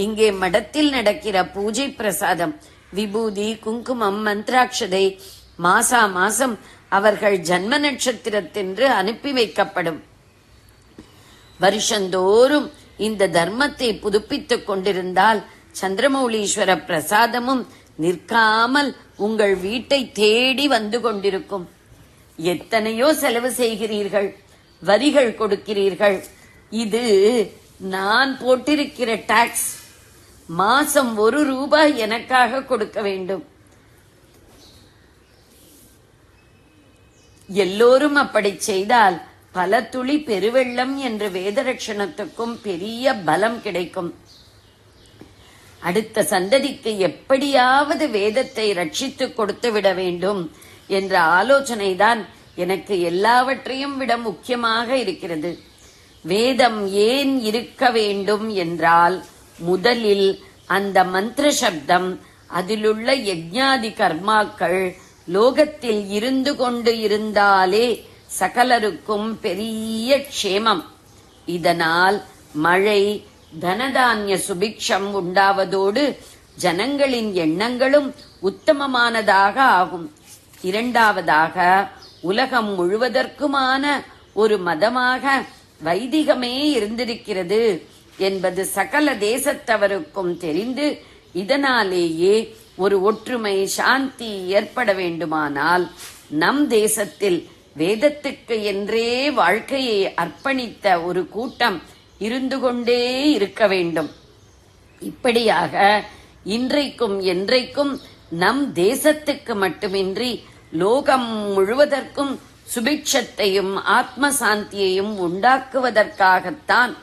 இங்கே மடத்தில் நடக்கிற பூஜை பிரசாதம், விபூதி, குங்குமம், மந்திராட்சதை மாசா மாசம் அவர்கள் ஜன்ம நட்சத்திரத்தென்று அனுப்பி வைக்கப்படும். வருஷந்தோறும் இந்த தர்மத்தை புதுப்பித்துக் கொண்டிருந்தால் சந்திரமௌலீஸ்வர பிரசாதமும் நிற்காமல் உங்கள் வீட்டை தேடி வந்து கொண்டிருக்கும். எத்தனையோ செலவு செய்கிறீர்கள், வரிகள் கொடுக்கிறீர்கள். இது நான் போட்டிருக்கிற டாக்ஸ். மாசம் ₹1 எனக்காக கொடுக்க வேண்டும். எல்லோரும் அப்படி செய்தால் பல துளி பெருவெள்ளம் என்று வேதரட்சணத்துக்கும் பெரிய பலம் கிடைக்கும். அடுத்த சந்ததிக்கு எப்படியாவது வேதத்தை ரட்சித்து கொடுத்து விட வேண்டும் என்ற ஆலோசனைதான் எனக்கு எல்லாவற்றையும் விட முக்கியமாக இருக்கிறது. வேதம் ஏன் இருக்க வேண்டும் என்றால், முதலில் அந்த மந்திர சப்தம், அதிலுள்ள யஜ்ஞாதி கர்மாக்கள் லோகத்தில் இருந்து கொண்டு இருந்தாலே சகலருக்கும் பெரிய க்ஷேமம். இதனால் மழை, தனதானிய சுபிக்ஷம் உண்டாவதோடு ஜனங்களின் எண்ணங்களும் உத்தமமானதாக ஆகும். இரண்டாவதாக, உலகம் முழுவதற்குமான ஒரு மதமாக வைதிகமே இருந்திருக்கிறது என்பது சகல தேசத்தவருக்கும் தெரிந்து, இதனாலேயே ஒரு ஒற்றுமை, சாந்தி ஏற்பட வேண்டுமானால் நம் தேசத்தில் வேதத்துக்கு என்றே வாழ்க்கையை அர்ப்பணித்த ஒரு கூட்டம் இருந்து கொண்டே இருக்க வேண்டும். இப்படியாக இன்றைக்கும் என்றைக்கும் நம் தேசத்துக்கு மட்டுமின்றி லோகம் முழுவதற்கும் சுபிட்சத்தையும் ஆத்ம சாந்தியையும் உண்டாக்குவதற்காகத்தான்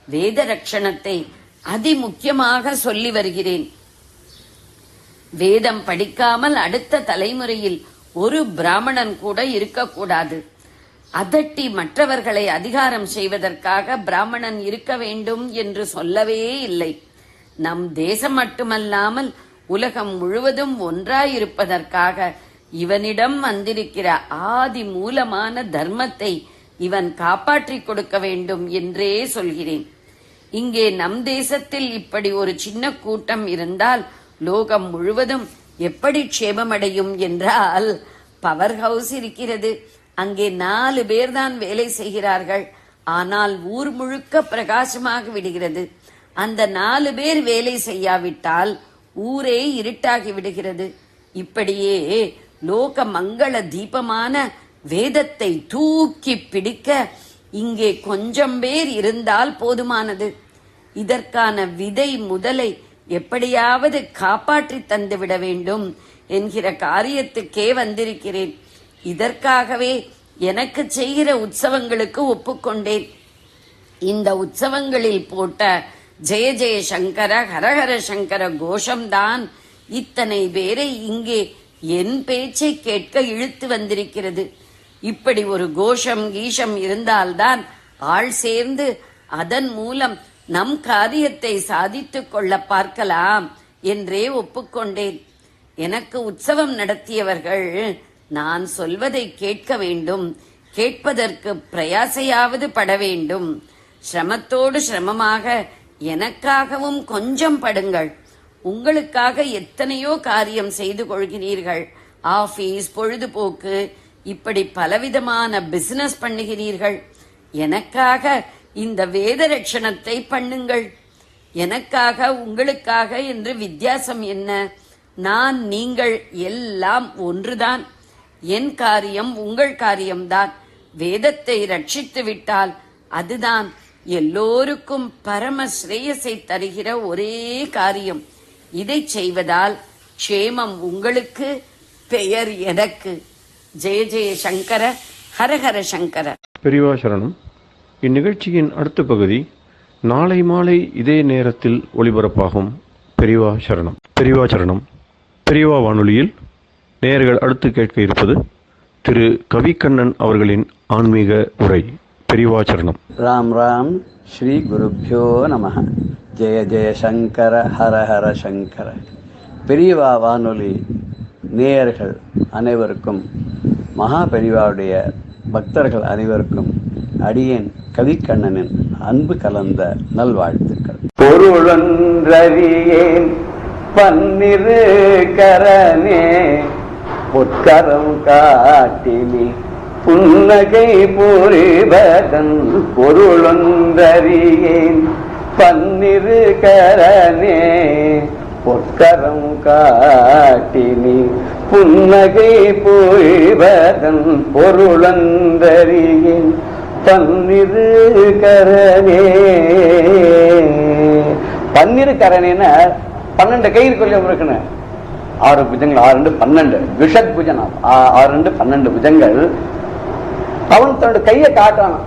வேத ரட்சணத்தை அதிமுக்கியமாக சொல்லி வருகிறேன். வேதம் படிக்காமல் அடுத்த தலைமுறையில் ஒரு பிராமணன் கூட இருக்கக்கூடாது. அதட்டி மற்றவர்களை அதிகாரம் செய்வதற்காக பிராமணன் இருக்க வேண்டும் என்று சொல்லவே இல்லை. நம் தேசம் மட்டுமல்லாமல் உலகம் முழுவதும் ஒன்றாயிருப்பதற்காக இவனிடம் வந்திருக்கிற ஆதி மூலமான தர்மத்தை இவன் காப்பாற்றிக் கொடுக்க வேண்டும் என்றே சொல்கிறேன். இங்கே நம் தேசத்தில் இப்படி ஒரு சின்ன கூட்டம் இருந்தால் லோகம் முழுவதும் எப்படி க்ஷேமமடையும் என்றால், பவர் ஹவுஸ் இருக்கிறது, அங்கே 4 பேர் தான் வேலை செய்கிறார்கள். ஆனால் ஊர் முழுக்க பிரகாசமாக விடுகிறது. அந்த 4 பேர் வேலை செய்யாவிட்டால் ஊரே இருட்டாகி விடுகிறது. இப்படியே லோக மங்கள தீபமான வேதத்தை தூக்கி பிடிக்க இங்கே கொஞ்சம் பேர் இருந்தால் போதுமானது. இதற்கான விதை முதலை எப்படியாவது காப்பாற்றி தந்துவிட வேண்டும் என்கிற காரியத்துக்கே வந்திருக்கிறேன். இதற்காகவே எனக்கு செய்கிற உற்சவங்களுக்கு ஒப்புக்கொண்டேன். இந்த உற்சவங்களில் போட்ட ஜெய ஜெய சங்கர ஹரஹர சங்கர கோஷம்தான் இத்தனை பேரை இங்கே என் பேச்சை கேட்க இழுத்து வந்திருக்கிறது. இப்படி ஒரு கோஷம் கீஷம் இருந்தால்தான் ஆள் சேர்ந்து அதன் மூலம் நம் காரியத்தை சாதித்துக் கொள்ள பார்க்கலாம் என்றே ஒப்புக்கொண்டேன். எனக்கு உற்சவம் நடத்தியவர்கள் நான் சொல்வதை கேட்க வேண்டும், கேட்பதற்கு பிரயாசையாவது பட வேண்டும். சிரமத்தோடு சிரமமாக எனக்காகவும் கொஞ்சம் படுங்கள். உங்களுக்காக எத்தனையோ காரியம் செய்து கொள்கிறீர்கள். ஆபீஸ், பொழுதுபோக்கு, இப்படி பலவிதமான பிசினஸ் பண்ணுகிறீர்கள். எனக்காக இந்த வேத ரட்சணத்தை பண்ணுங்கள். எனக்காக உங்களுக்காக என்று வித்தியாசம் என்ன? நான் நீங்கள் எல்லாம் ஒன்றுதான். என் காரியம் உங்கள் காரியம்தான். வேதத்தை ரட்சித்து விட்டால் அதுதான் எல்லோருக்கும் பரம ஸ்ரேயஸை தருகிற ஒரே காரியம். இதை செய்வதால் க்ஷேமம் உங்களுக்கு, பெயர் எனக்கு. ஜெய ஜெய சங்கர, ஹரஹர சங்கர. பெரியவா சரணம். இந்நிகழ்ச்சியின் அடுத்த பகுதி நாளை மாலை இதே நேரத்தில் ஒளிபரப்பாகும். பெரியவா சரணம். பெரியவா சரணம். பெரியவா வானொலியில் நேயர்கள் அடுத்து கேட்க இருப்பது திரு கவிக்கண்ணன் அவர்களின் ஆன்மீக உரை. பெரியவா சரணம். ராம் ராம். ஸ்ரீ குருப்யோ நம. ஜெய ஜெய சங்கர ஹர ஹர சங்கர. பெரியவா வானொலி நேயர்கள் அனைவருக்கும், மகா பெரியவாவுடைய பக்தர்கள் அனைவருக்கும் அடியேன் கவிக்கண்ணனின் அன்பு கலந்த நல்வாழ்த்துக்கள். பொருளொன்றறியேன் பன்னிரு கரனே, பொற்கரம் காட்டினி புன்னகை புரிவதன் பொருளொன்றறியேன் பன்னிரு கரனே, பொற்கரம் காட்டினி புன்னகை புரிவதன் பொருளொன்றறியேன் பன்னிரு கரனே. பன்னிரு கரனேன்னா 12 கை இருக்குன்னு, 6 புஜங்கள், 6 12 விஷத் புஜன், 6 12 புஜங்கள். அவன் தன்னோட கையை காட்டானான்.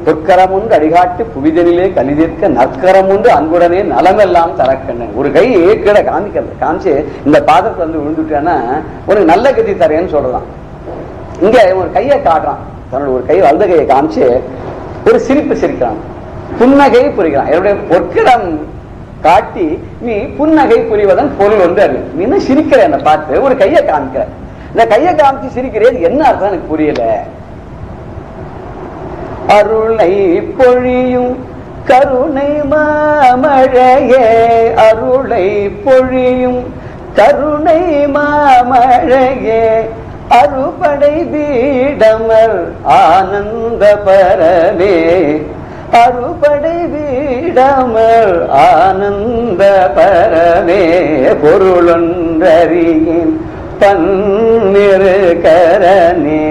பொற்கரம் ஒன்று அடிகாட்டு புவிதனிலே கலிதீர்க்க நற்கரம் ஒன்று அன்புடனே நலமெல்லாம் தரக்கண்ணு. ஒரு கை கீழே காமிக்கிறது, காமிச்சு இந்த பாதத்தை வந்து விழுந்துட்டேன்னா உனக்கு நல்ல கதி தரேன்னு சொல்றான். இங்க ஒரு கையை காட்டுறான், தன்னோட ஒரு கை வலது கையை காமிச்சு ஒரு சிரிப்பு சிரிக்கிறான், புன்னகை புரிகிறான். என்னுடைய பொற்கரம் காட்டி நீ புன்னகை புரிவதன் பொருள் வந்து அறிவு. நீ என்ன சிரிக்கிற, என்ன பார்த்து ஒரு கையை காமிக்கிற, இந்த கையை காமிச்சு சிரிக்கிறேன், என்ன அர்த்தம் எனக்கு புரியல. அருளை பொழியும் கருணை மாமழையே, அருளை பொழியும் கருணை மாமழையே, அறுபடை பீடமர் ஆனந்த பரவே, அறுபடை வீடமர் ஆனந்த பரவே, பொருளொன்றறியேன் பன்னிரு கரனே,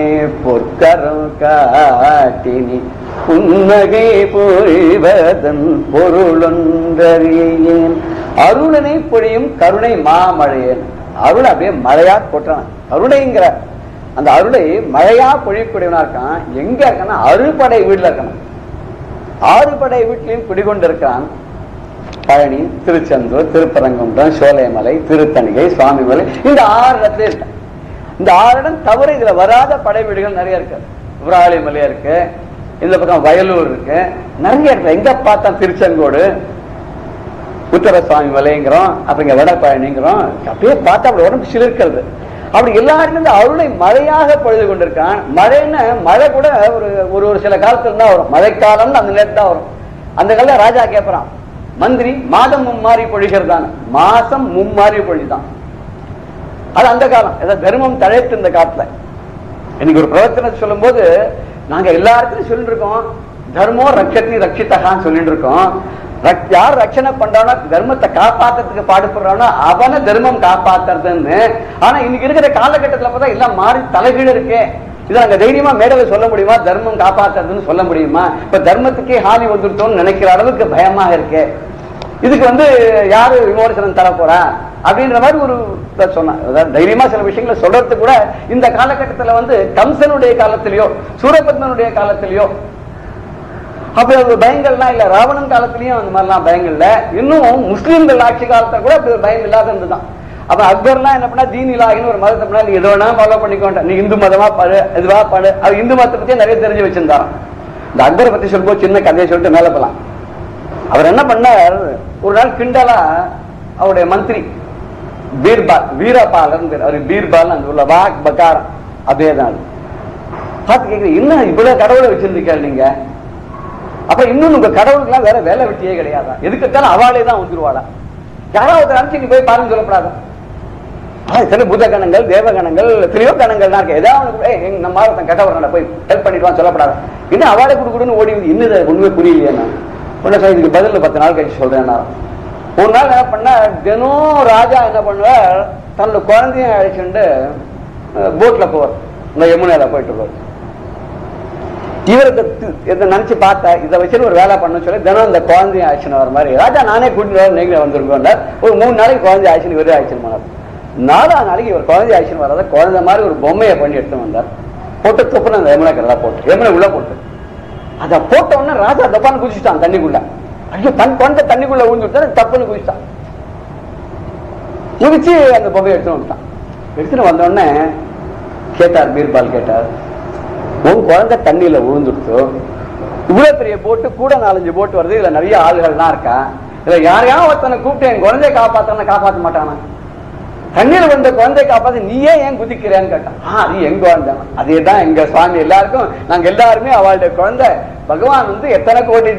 பொற்கரம் காட்டினி புன்னகை பொழிவதன் பொருளொன்றறியேன். அருளனை பொழியும் கருணை மாமழையன். அருள் அப்படியே மழையா கொட்டான். கருணைங்கிற அந்த அருளை மழையா பொழியக்கூடியவனா இருக்கான். எங்க இருக்கான்னா அறுபடை வீடுல இருக்கான். 6 படை வீட்டிலையும் குடிகொண்டிருக்கிறான். பழனி, திருச்செந்தூர், திருப்பரங்குன்றம், சோலைமலை, திருத்தணிகை, சுவாமிமலை, இந்த 6 இடத்துல இருக்கு. இந்த 6 இடம் தவிர இதுல வராத படை வீடுகள் நிறைய இருக்கு. விராலிமலை இருக்கு, இந்த பக்கம் வயலூர் இருக்கு, நிறைய இருக்கு. எங்க பார்த்தா திருச்செங்கோடு, உத்தர சுவாமி மலைங்கிறோம், அப்ப இங்க வடபழனிங்கிறோம். அப்படியே பார்த்தா அப்படி உடம்பு சிலிர்க்கிறது. அப்படி எல்லா இடத்துல அருளை மழையாக பொழுது கொண்டிருக்கான். மழைன்னு மழை கூட ஒரு சில காலத்துல தான் வரும். மழைக்காலம் அந்த நேரத்தில் தான் வரும். அந்த காலத்துல ராஜா கேட்பறான், மந்திரி மாதம் மும்மாறி பொழிகிறதான, மாசம் மும்மாறி பொழிதான். அது அந்த காலம், ஏதாவது தர்மம் தழைத்து இந்த காலத்துல. இன்னைக்கு ஒரு பிரவர்த்தனை சொல்லும் போது நாங்க எல்லா இடத்துலையும் சொல்லிட்டு இருக்கோம், தர்மம் ரட்சத்தி ரட்சித்தகான்னு சொல்லிட்டு இருக்கோம். யார் ரட்சணை பண்றானோ, தர்மத்தை காப்பாத்துறதுக்கு பாடுபடுறானோ அவனை தர்மம் காப்பாத்துறதுன்னு. ஆனா இன்னைக்கு இருக்கிற காலகட்டத்துல பார்த்தா எல்லாம் மாறி தலைகீழ இருக்கே. இதை நாங்க தைரியமா மேடையில சொல்ல முடியுமா? தர்மம் காப்பாத்துறதுன்னு சொல்ல முடியுமா? இப்ப தர்மத்துக்கே ஹானி வந்துட்டோம்னு நினைக்கிற அளவுக்கு பயமாக இருக்கு. இதுக்கு யாரு விமோசனம் தர போறா அப்படின்ற மாதிரி ஒரு சொன்னா. தைரியமா சில விஷயங்களை சொல்றது கூட இந்த காலகட்டத்துல கம்சனுடைய காலத்திலயோ சூரபத்மனுடைய காலத்திலயோ அப்படி ஒரு பயங்கள்லாம் இல்ல. ராவணன் காலத்திலயும் அந்த மாதிரிலாம் பயங்கள் இல்ல. இன்னும் முஸ்லீம்கள் ஆட்சி காலத்துல கூட அப்படி ஒரு பயம் இல்லாத இருந்துதான். அப்ப அக்பர்லாம் என்ன பண்ணா, தீன் இலாகின்னு ஒரு மதத்தை பண்ணா, நீ எது வேணா ஃபாலோ பண்ணிக்கோண்ட, நீ இந்து மதமா பாடு, எதுவா பாடு. அது இந்து மதத்தை பத்தியே நிறைய தெரிஞ்சு வச்சிருந்தாராம். இந்த அக்பரை பத்தி சொல்லும்போது சின்ன கதையை சொல்லிட்டு மேல போலாம். அவர் என்ன பண்ணார், ஒரு நாள் கிண்டலா அவருடைய மந்திரி பீர்பால், வீரபாலன், அவரு பீர்பால் அந்த உள்ள வாக் பக்காரம் அப்படியே தான் பார்த்து கேட்குறேன், என்ன இவ்வளவு கடவுளை வச்சிருந்தீங்க நீங்க? அப்ப இன்னும் உங்க கடவுளுக்கு எல்லாம் வேற வேலை வெட்டியே கிடையாதா? எதுக்குத்தாலும் அவளே தான் வந்துருவாளா? யாராவது அனுப்பிச்சு நீ போய் பாருன்னு சொல்லப்படாதா? சில பூத கணங்கள், தேவ கணங்கள், எத்தனையோ கணங்கள் தான் இருக்கு. ஏதாவது நம்ம கெட்டவர்களை போய் ஹெல்ப் பண்ணிடுவான்னு சொல்லப்படாது. இன்னும் அவளை கொடுக்கணும்னு ஓடி இன்னும் ஒண்ணுமே புரியலையே. நான் ஒன்னும் இதுக்கு பதில் 10 நாள் கழிச்சு சொல்றேன். நான் ஒரு நாள் என்ன பண்ண, தினம் ராஜா என்ன பண்ணுவார், தன்னோட குழந்தைய அழைச்சுட்டு போட்ல போவார், இந்த யமுனையில போயிட்டு போவார். இவருக்கு இதை நினைச்சு பார்த்தா இதை வச்சு ஒரு வேலை பண்ண சொல்லி தினம் இந்த குழந்தைய ஆக்ஷன் வர மாதிரி ராஜா நானே கூட்டிட்டு நீங்களே வந்திருக்கோம். ஒரு 3 நாளைக்கு குழந்தை ஆக்ஷன் இவரே ஆக்ஷன் பண்ணார். 4ஆவது நாளைக்கு இவர் குழந்தை ஆக்ஷன் வராத குழந்தை மாதிரி ஒரு பொம்மையை பண்ணி எடுத்து வந்தார். போட்டு துப்புன்னு அந்த யமுனை கரெக்டா போட்டு யமுனை உள்ள போட்டு அதை போட்ட உடனே ராஜா தப்பான்னு குதிச்சுட்டான் தண்ணிக்குள்ள. ஐயோ குழந்தை தண்ணிக்குள்ள விழுந்துட்டு தப்புன்னு குதிச்சுட்டான். குதிச்சு அந்த பொம்மையை எடுத்துட்டு வந்துட்டான். எடுத்துட்டு வந்தோடனே கேட்டார், பீர்பால் கேட்டார், உன் குழந்தை தண்ணியில விழுந்துடுச்சு, இவ்வளவு பெரிய போட்டு கூட 4-5 போட்டு வருது, இதுல நிறைய ஆளுகள்லாம் இருக்கா, இதுல யாரையாவது ஒருத்தனை கூப்பிட்டு என் குழந்தைய காப்பாத்த மாட்டானா? தண்ணீர் வந்த குழந்தை காப்பாத்து நீயே ஏன் குதிக்கிறேன்னு கேட்டான். அது எங்க குழந்தை. அதேதான் எங்க சுவாமி எல்லாருக்கும், நாங்க எல்லாருமே அவளுடைய குழந்தை. பகவான் எத்தனை கோடி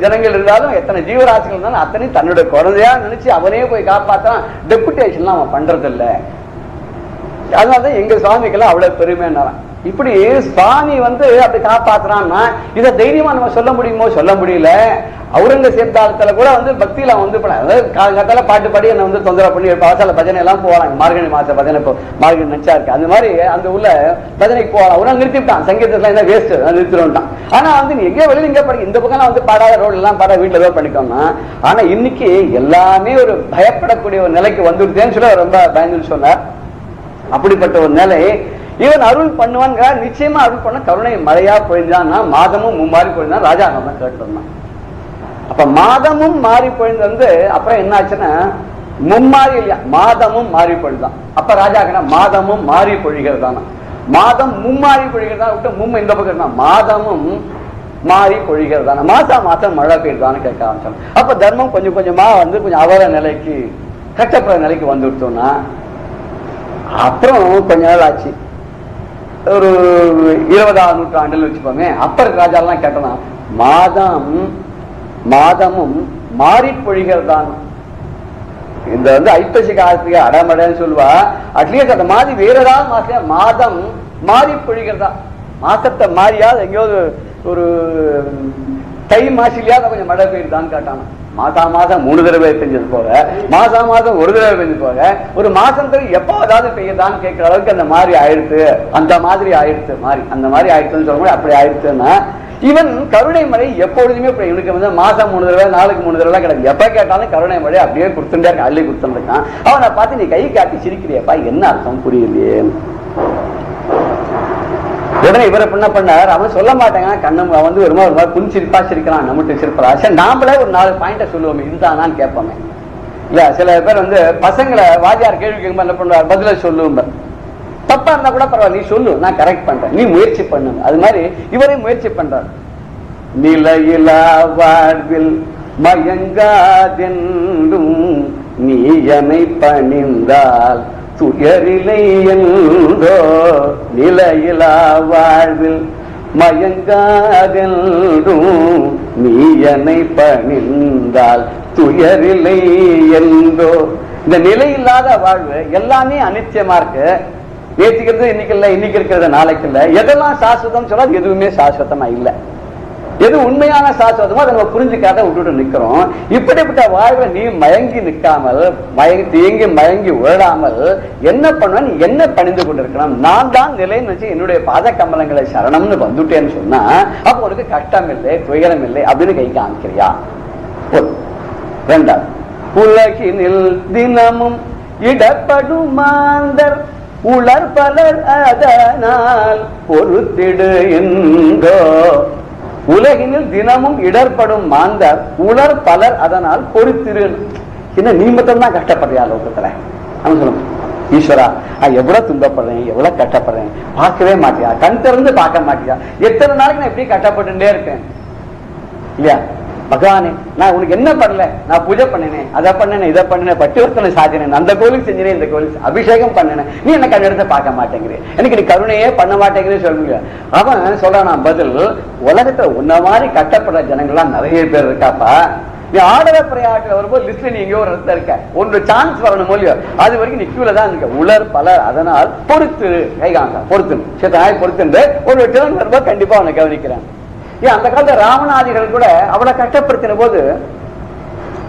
ஜனங்கள் இருந்தாலும், எத்தனை ஜீவராசிகள் இருந்தாலும் அத்தனை தன்னுடைய குழந்தையா நினைச்சு அவனே போய் காப்பாத்தான். டெபுடேஷன்லாம் அவன் பண்றது இல்லை. அதனாலதான் எங்க சுவாமிக்கெல்லாம் அவ்வளவு பெருமைன்னாரான். இப்படி சுவாமி அப்படி காப்பாத்துறான்னா இதை தைரியமா நம்ம சொல்ல முடியுமோ? சொல்ல முடியல. அவுரங்கசீப் காலத்துல கூட பக்தியில காலங்காத்தால பாட்டு பாடி என்ன தொந்தரவு பண்ணி வாசல பஜனை எல்லாம் போவாங்க. மார்கழி மாச பஜனை, மார்கழி நச்சா இருக்கு, அந்த மாதிரி அந்த உள்ள பஜனைக்கு போகலாம். அவனா நிறுத்திவிட்டான், சங்கீதத்துல என்ன வேஸ்ட் நிறுத்திட்டான். ஆனா நீ எங்கேயோ வெளியில இங்கே படிக்க, இந்த பக்கம் பாடாத ரோடு எல்லாம் பாட வீட்டுல ஏதோ பண்ணிக்கோங்க. ஆனா இன்னைக்கு எல்லாமே ஒரு பயப்படக்கூடிய ஒரு நிலைக்கு வந்துடுதேன்னு சொல்லி ரொம்ப பயந்து சொன்னார். அப்படிப்பட்ட ஒரு நிலை இவன் அருள் பண்ணுவான். நிச்சயமா அருள் பண்ண கருணை மழையா பொழிஞ்சான்னா மாதமும் மும்மாறி பொழிந்தான். ராஜா அவன் கேட்டுருந்தான். அப்ப மாதமும் மாறி பொழிந்து அப்புறம் என்ன ஆச்சுன்னா மும்மாறி இல்லையா, மாதமும் மாறி பொழிந்தான். அப்ப ராஜா மாதமும் மாறி பொழிகிறதானா, மாதம் மும்மாறி பொழிகிறதா விட்டு மும் இந்த பக்கம் மாதமும் மாறி பொழிகிறதானா, மாசம் மழை பெய்யுதான்னு கேட்க ஆரம்பிச்சான். அப்ப தர்மம் கொஞ்சம் கொஞ்சமா கொஞ்சம் அவர நிலைக்கு கஷ்டப்படுற நிலைக்கு வந்துட்டோம்னா அப்புறம் கொஞ்ச நாள் ஆச்சு. ஒரு 20ஆம் நூற்றாண்டுல வச்சுப்போமே. அப்ப ராஜாலாம் கேட்டனா மாதமும் மாறி பொழிகிறதான். இந்த ஐப்பசி காலத்துக்கு அடமடன்னு சொல்லுவா. அட்லீஸ்ட் அந்த மாதிரி வேற ஏதாவது மாசம் மாதம் மாறி பொழிகிறதா, மாசத்தை மாறியாவது எங்கேயாவது ஒரு தை மாசிலையாவது கொஞ்சம் மழை பெய்யுதான்னு கேட்டானா. மாசம் 3 தடவை பெஞ்சது போக, மாசம் 1 தடவை பெஞ்சது போக, ஒரு மாசம் எப்போ ஏதாவது பெய்யுதான்னு கேட்கிற அளவுக்கு அந்த மாதிரி ஆயிடுத்து, அந்த மாதிரி ஆயிடுத்து, அந்த மாதிரி ஆயிடுச்சுன்னு சொல்ல முடியும். அப்படி ஆயிடுச்சுன்னா இவன் கருணை மழை எப்பொழுதுமே இவனுக்கு மாசம் 3 தடவை, நாளுக்கு 3 தடவை கிடையாது. எப்ப கேட்டாலும் கருணை மழை அப்படியே கொடுத்துட்டே இருக்கான், அள்ளி கொடுத்துருக்கான். அவனை பார்த்து நீ கை காட்டி சிரிக்கிறியப்பா, என்ன அர்த்தம் புரியலையே. உடனே இவரை என்ன பண்ணார், அவன் சொல்ல மாட்டேங்க, கண்ணம் ஒரு மாதிரி புன்சிரிப்பா சிரிக்கிறான், நம்மகிட்ட சிரிப்பா. சரி நாமளே ஒரு 4 பாயிண்ட சொல்லுவோமே, இதுதானான்னு கேட்போமே. இல்ல சில பேர் பசங்களை வாத்தியார் கேள்வி கேட்கும் என்ன பண்றாரு, பதில சொல்லுவோம். தப்பா இருந்தா கூட பரவாயில்ல, நீ சொல்லு, நான் கரெக்ட் பண்றேன், நீ முயற்சி பண்ணுங்க. அது மாதிரி இவரே முயற்சி பண்றார். நிலையிலா வாழ்வில் மயங்காதென்றும் நீயனை பணிந்தால் துயரிலை என்றோ, நிலையிலா வாழ்வில் மயங்காதென்றும் நீயனை பணிந்தால் துயரிலை என்றோ. இந்த நிலை இல்லாத வாழ்வு எல்லாமே அனிச்சயமா இருக்கு. நேற்றுக்கிறது இன்னைக்கு இல்ல, இன்னைக்கு இருக்கிறது நாளைக்கு இல்ல. எதெல்லாம் சாஸ்வதம் சொல்லாது, எதுவுமே சாஸ்வதமா இல்லை. எது உண்மையான சாஸ்வதமோ அதை நம்ம புரிஞ்சுக்காத விட்டுட்டு நிக்கிறோம். இப்படிப்பட்ட வாழ்வை நீ மயங்கி நிற்காமல், தேங்கி மயங்கி உழலாமல் என்ன பண்ணுவேன், நீ என்ன பணிந்து கொண்டிருக்கணும். நான் தான் நிலைன்னு வச்சு என்னுடைய பாத கமலங்களை சரணம்னு வந்துட்டேன்னு சொன்னா அப்ப உனக்கு கஷ்டம் இல்லை, துயரம் இல்லை அப்படின்னு கை காமிக்கிறியா? ரெண்டாவது, உலகினில் தினமும் இடப்படும் மாந்தர் உலர் பலர் அதனால் பொறுத்திடு என்றோ. உலகினில் தினமும் இடர்படும் மாந்தர் உலர் பலர் அதனால் பொறுத்திரு. என்ன நீ மட்டும் தான் கஷ்டப்படுறியா லோகத்துல? அவன் சொல்லுங்க, ஈஸ்வரா எவ்வளவு துன்பப்படுறேன், எவ்வளவு கஷ்டப்படுறேன், பார்க்கவே மாட்டியா, கண் திறந்து பார்க்க மாட்டியா, எத்தனை நாளைக்கு நான் இப்படி கஷ்டப்பட்டுட்டே இருக்கேன் இல்லையா? பகவானே நான் உனக்கு என்ன பண்ணல, நான் பூஜை பண்ணினேன், அதை பண்ணினேன், இதை பண்ணினேன், பட்டிவர்த்தனை சாத்தினேன், அந்த கோயிலுக்கு செஞ்சினேன், இந்த கோயிலுக்கு அபிஷேகம் பண்ணினேன், நீ என்ன கண்ணெடுத்து பார்க்க மாட்டேங்கிறேன், எனக்கு நீ கருணையே பண்ண மாட்டேங்கிறேன்னு சொல்லுங்க. அவன் சொல்றான் பதில், உலகத்துல உன்ன மாதிரி கஷ்டப்படுற ஜனங்கள்லாம் நிறைய பேர் இருக்காப்பா. நீ ஆடவ பிரயாட்டில் வரும்போது லிஸ்ட்ல நீ எங்கேயோ ஒரு இடத்துல இருக்க, ஒன்று சான்ஸ் வரணும் இல்லையோ, அது வரைக்கும் நீ கியூல தான் இருக்க. உலர் பலர் அதனால் பொறுத்து கைகாங்க பொறுத்து சேத்தாய் பொறுத்து ஒரு டேர்ன் வரும்போது கண்டிப்பா அவனை கவனிக்கிறான். ஏன் அந்த காலத்துல ராவணாதிகள் கூட அவளை கஷ்டப்படுத்தின போது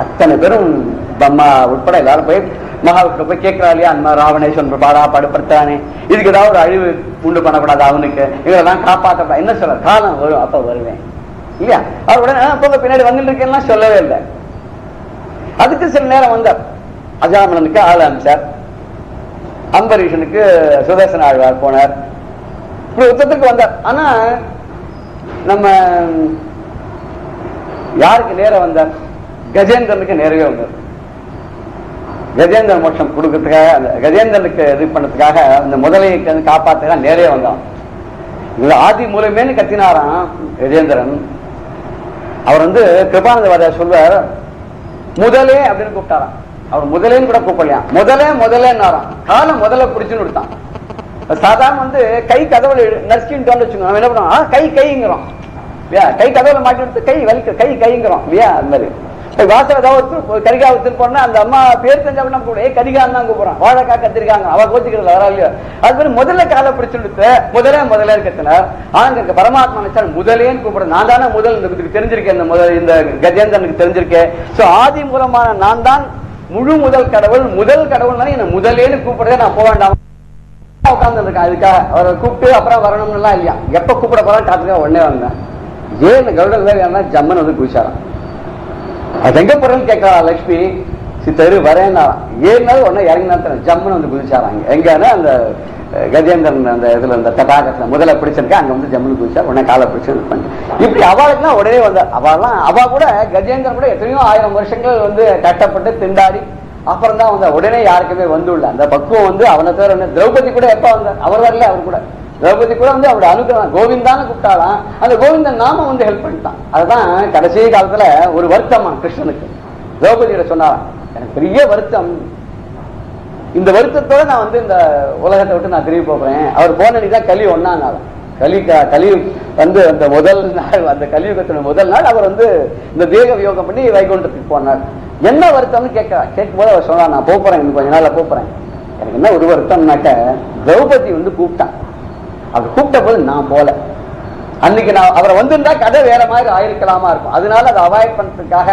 அத்தனை பேரும் பிரம்மா உட்பட எல்லாரும் போய் மகாவிஷ்ணு போய் கேட்கிறா இல்லையா, அந்த ராவணேஸ்வரன் பாடா பாடுபடுத்தானே, இதுக்கு ஏதாவது ஒரு அழிவு உண்டு பண்ணக்கூடாது, அவனுக்கு இதெல்லாம் காப்பாற்ற என்ன சொல்ற, காலம் வரும் அப்ப வருவேன் இல்லையா. அவர் உடனே போங்க பின்னாடி வந்துட்டு இருக்கேன் சொல்லவே இல்லை. அதுக்கு சில நேரம் வந்தார், அஜாமலனுக்கு ஆள் அமைச்சார், அம்பரீஷனுக்கு சுதர்சன ஆழ்வார் போனார், இப்படி யுத்தத்துக்கு வந்தார். ஆனா நம்ம யாருக்கு நேரம் வந்தார், கஜேந்திரனுக்கு நேரவே வந்தார். கஜேந்திர மோட்சம் கொடுக்கறதுக்காக, அந்த கஜேந்திரனுக்கு இது பண்ணதுக்காக, அந்த முதலையை காப்பாத்துக்காக நேரே வந்தான். இதுல ஆதி மூலமேன்னு கத்தினாராம் கஜேந்திரன். அவர் வந்து கிருபானந்த வாரியார் சொல்வார், முதலே அப்படின்னு கூப்பிட்டாராம். அவர் முதலேன்னு கூட கூப்பிடலையா, முதலேன்னாராம். காலம் முதல்ல பிடிச்சுன்னு கொடுத்தான். சாதாரண வந்து கை கதவுல நறுக்கிட்டு வச்சுக்கோங்க, நம்ம என்ன பண்ணுவோம், கைங்கிறோம் இல்லையா, கை கதவுல மாட்டி எடுத்து கை வலிக்க கைங்கிறோம் இல்லையா. அது மாதிரி வாசல் ஏதாவது கரிகாவத்தில் போனா அந்த அம்மா பேர் தெரிஞ்சா கூட கரிகான்னு தான் கூப்பிடுறான், வாழைக்காய் கத்திரிக்காங்க, அவ கோச்சிக்கிறதுல வரா இல்லையோ. அது மாதிரி முதல்ல காலை பிடிச்சுட்டு முதலே கத்தினார். ஆனா பரமாத்மா நினைச்சால் முதலேன்னு கூப்பிடுறேன், நான் தானே முதல் தெரிஞ்சிருக்கேன், இந்த கஜேந்திரனுக்கு தெரிஞ்சிருக்கேன். சோ ஆதி மூலமான நான் தான் முழு முதல் கடவுள் என்ன முதலேன்னு கூப்பிடுறதே நான் போக வேண்டாம் உட்கார்ந்து இருக்கேன். அதுக்காக அவரை கூப்பிட்டு அப்புறம் வரணும்னு எல்லாம் இல்லையா, எப்ப கூப்பிட போறான்னு காத்துக்காக உடனே வந்தேன். ஏன் கருடன் வேற ஜம்மன் வந்து குதிச்சாராம். அது எங்க போறேன்னு கேட்கறா லட்சுமி, சித்தரு வரேன்னாராம். ஏறினாலும் உடனே இறங்கினா ஜம்மன் வந்து குதிச்சாராங்க. எங்கன்னா அந்த கஜேந்திரன் அந்த இதுல இந்த தடாகத்துல முதல்ல பிடிச்சிருக்கேன், அங்க வந்து ஜம்மன் குதிச்சார். உடனே காலை பிடிச்சு இப்படி அவளுக்குலாம் உடனே வந்தார். அவ கூட கஜேந்திரன் கூட எத்தனையோ 1000 வருஷங்கள் வந்து கஷ்டப்பட்டு திண்டாடி அப்புறம் தான் வந்தார். உடனே யாருக்குமே வந்துள்ள அந்த பக்குவம் வந்து அவனை தவிர திரௌபதி கூட எப்ப வந்தார், அவர் வரல. அவர் கூட திரௌபதி கூட வந்து அவருடைய அனுகிரகம் கோவிந்தான்னு கூப்பிட்டாலாம். அந்த கோவிந்தன் நாம வந்து ஹெல்ப் பண்ணிட்டான். அதுதான் கடைசி காலத்துல ஒரு வருத்தமா கிருஷ்ணனுக்கு திரௌபதியிட சொன்னாராம், எனக்கு பெரிய வருத்தம், இந்த வருத்தத்தோட நான் வந்து இந்த உலகத்தை விட்டு நான் திரும்பி போறேன். அவர் போனடிதான் கலி ஒன்னாங்க. கலி வந்து அந்த முதல் நாள், அந்த கலியுகத்தின முதல் நாள் அவர் வந்து இந்த தேக வியோகம் பண்ணி வைகுண்டத்துக்கு போனார். என்ன வருத்தம்னு கேட்கும் போது அவர் சொன்னார், நான் போறேன், இன்னும் கொஞ்ச நாள்ல போறேன். எனக்கு என்ன ஒரு வருத்தம்னாக்க, திரௌபதி வந்து கூப்பிட்டான். அவர் கூப்பிட்ட போது நான் போல. அன்னைக்கு நான் அவரை வந்திருந்தா கதை வேற மாதிரி ஆயிருக்கலாமா இருக்கும். அதனால அதை அவாய்ட் பண்றதுக்காக,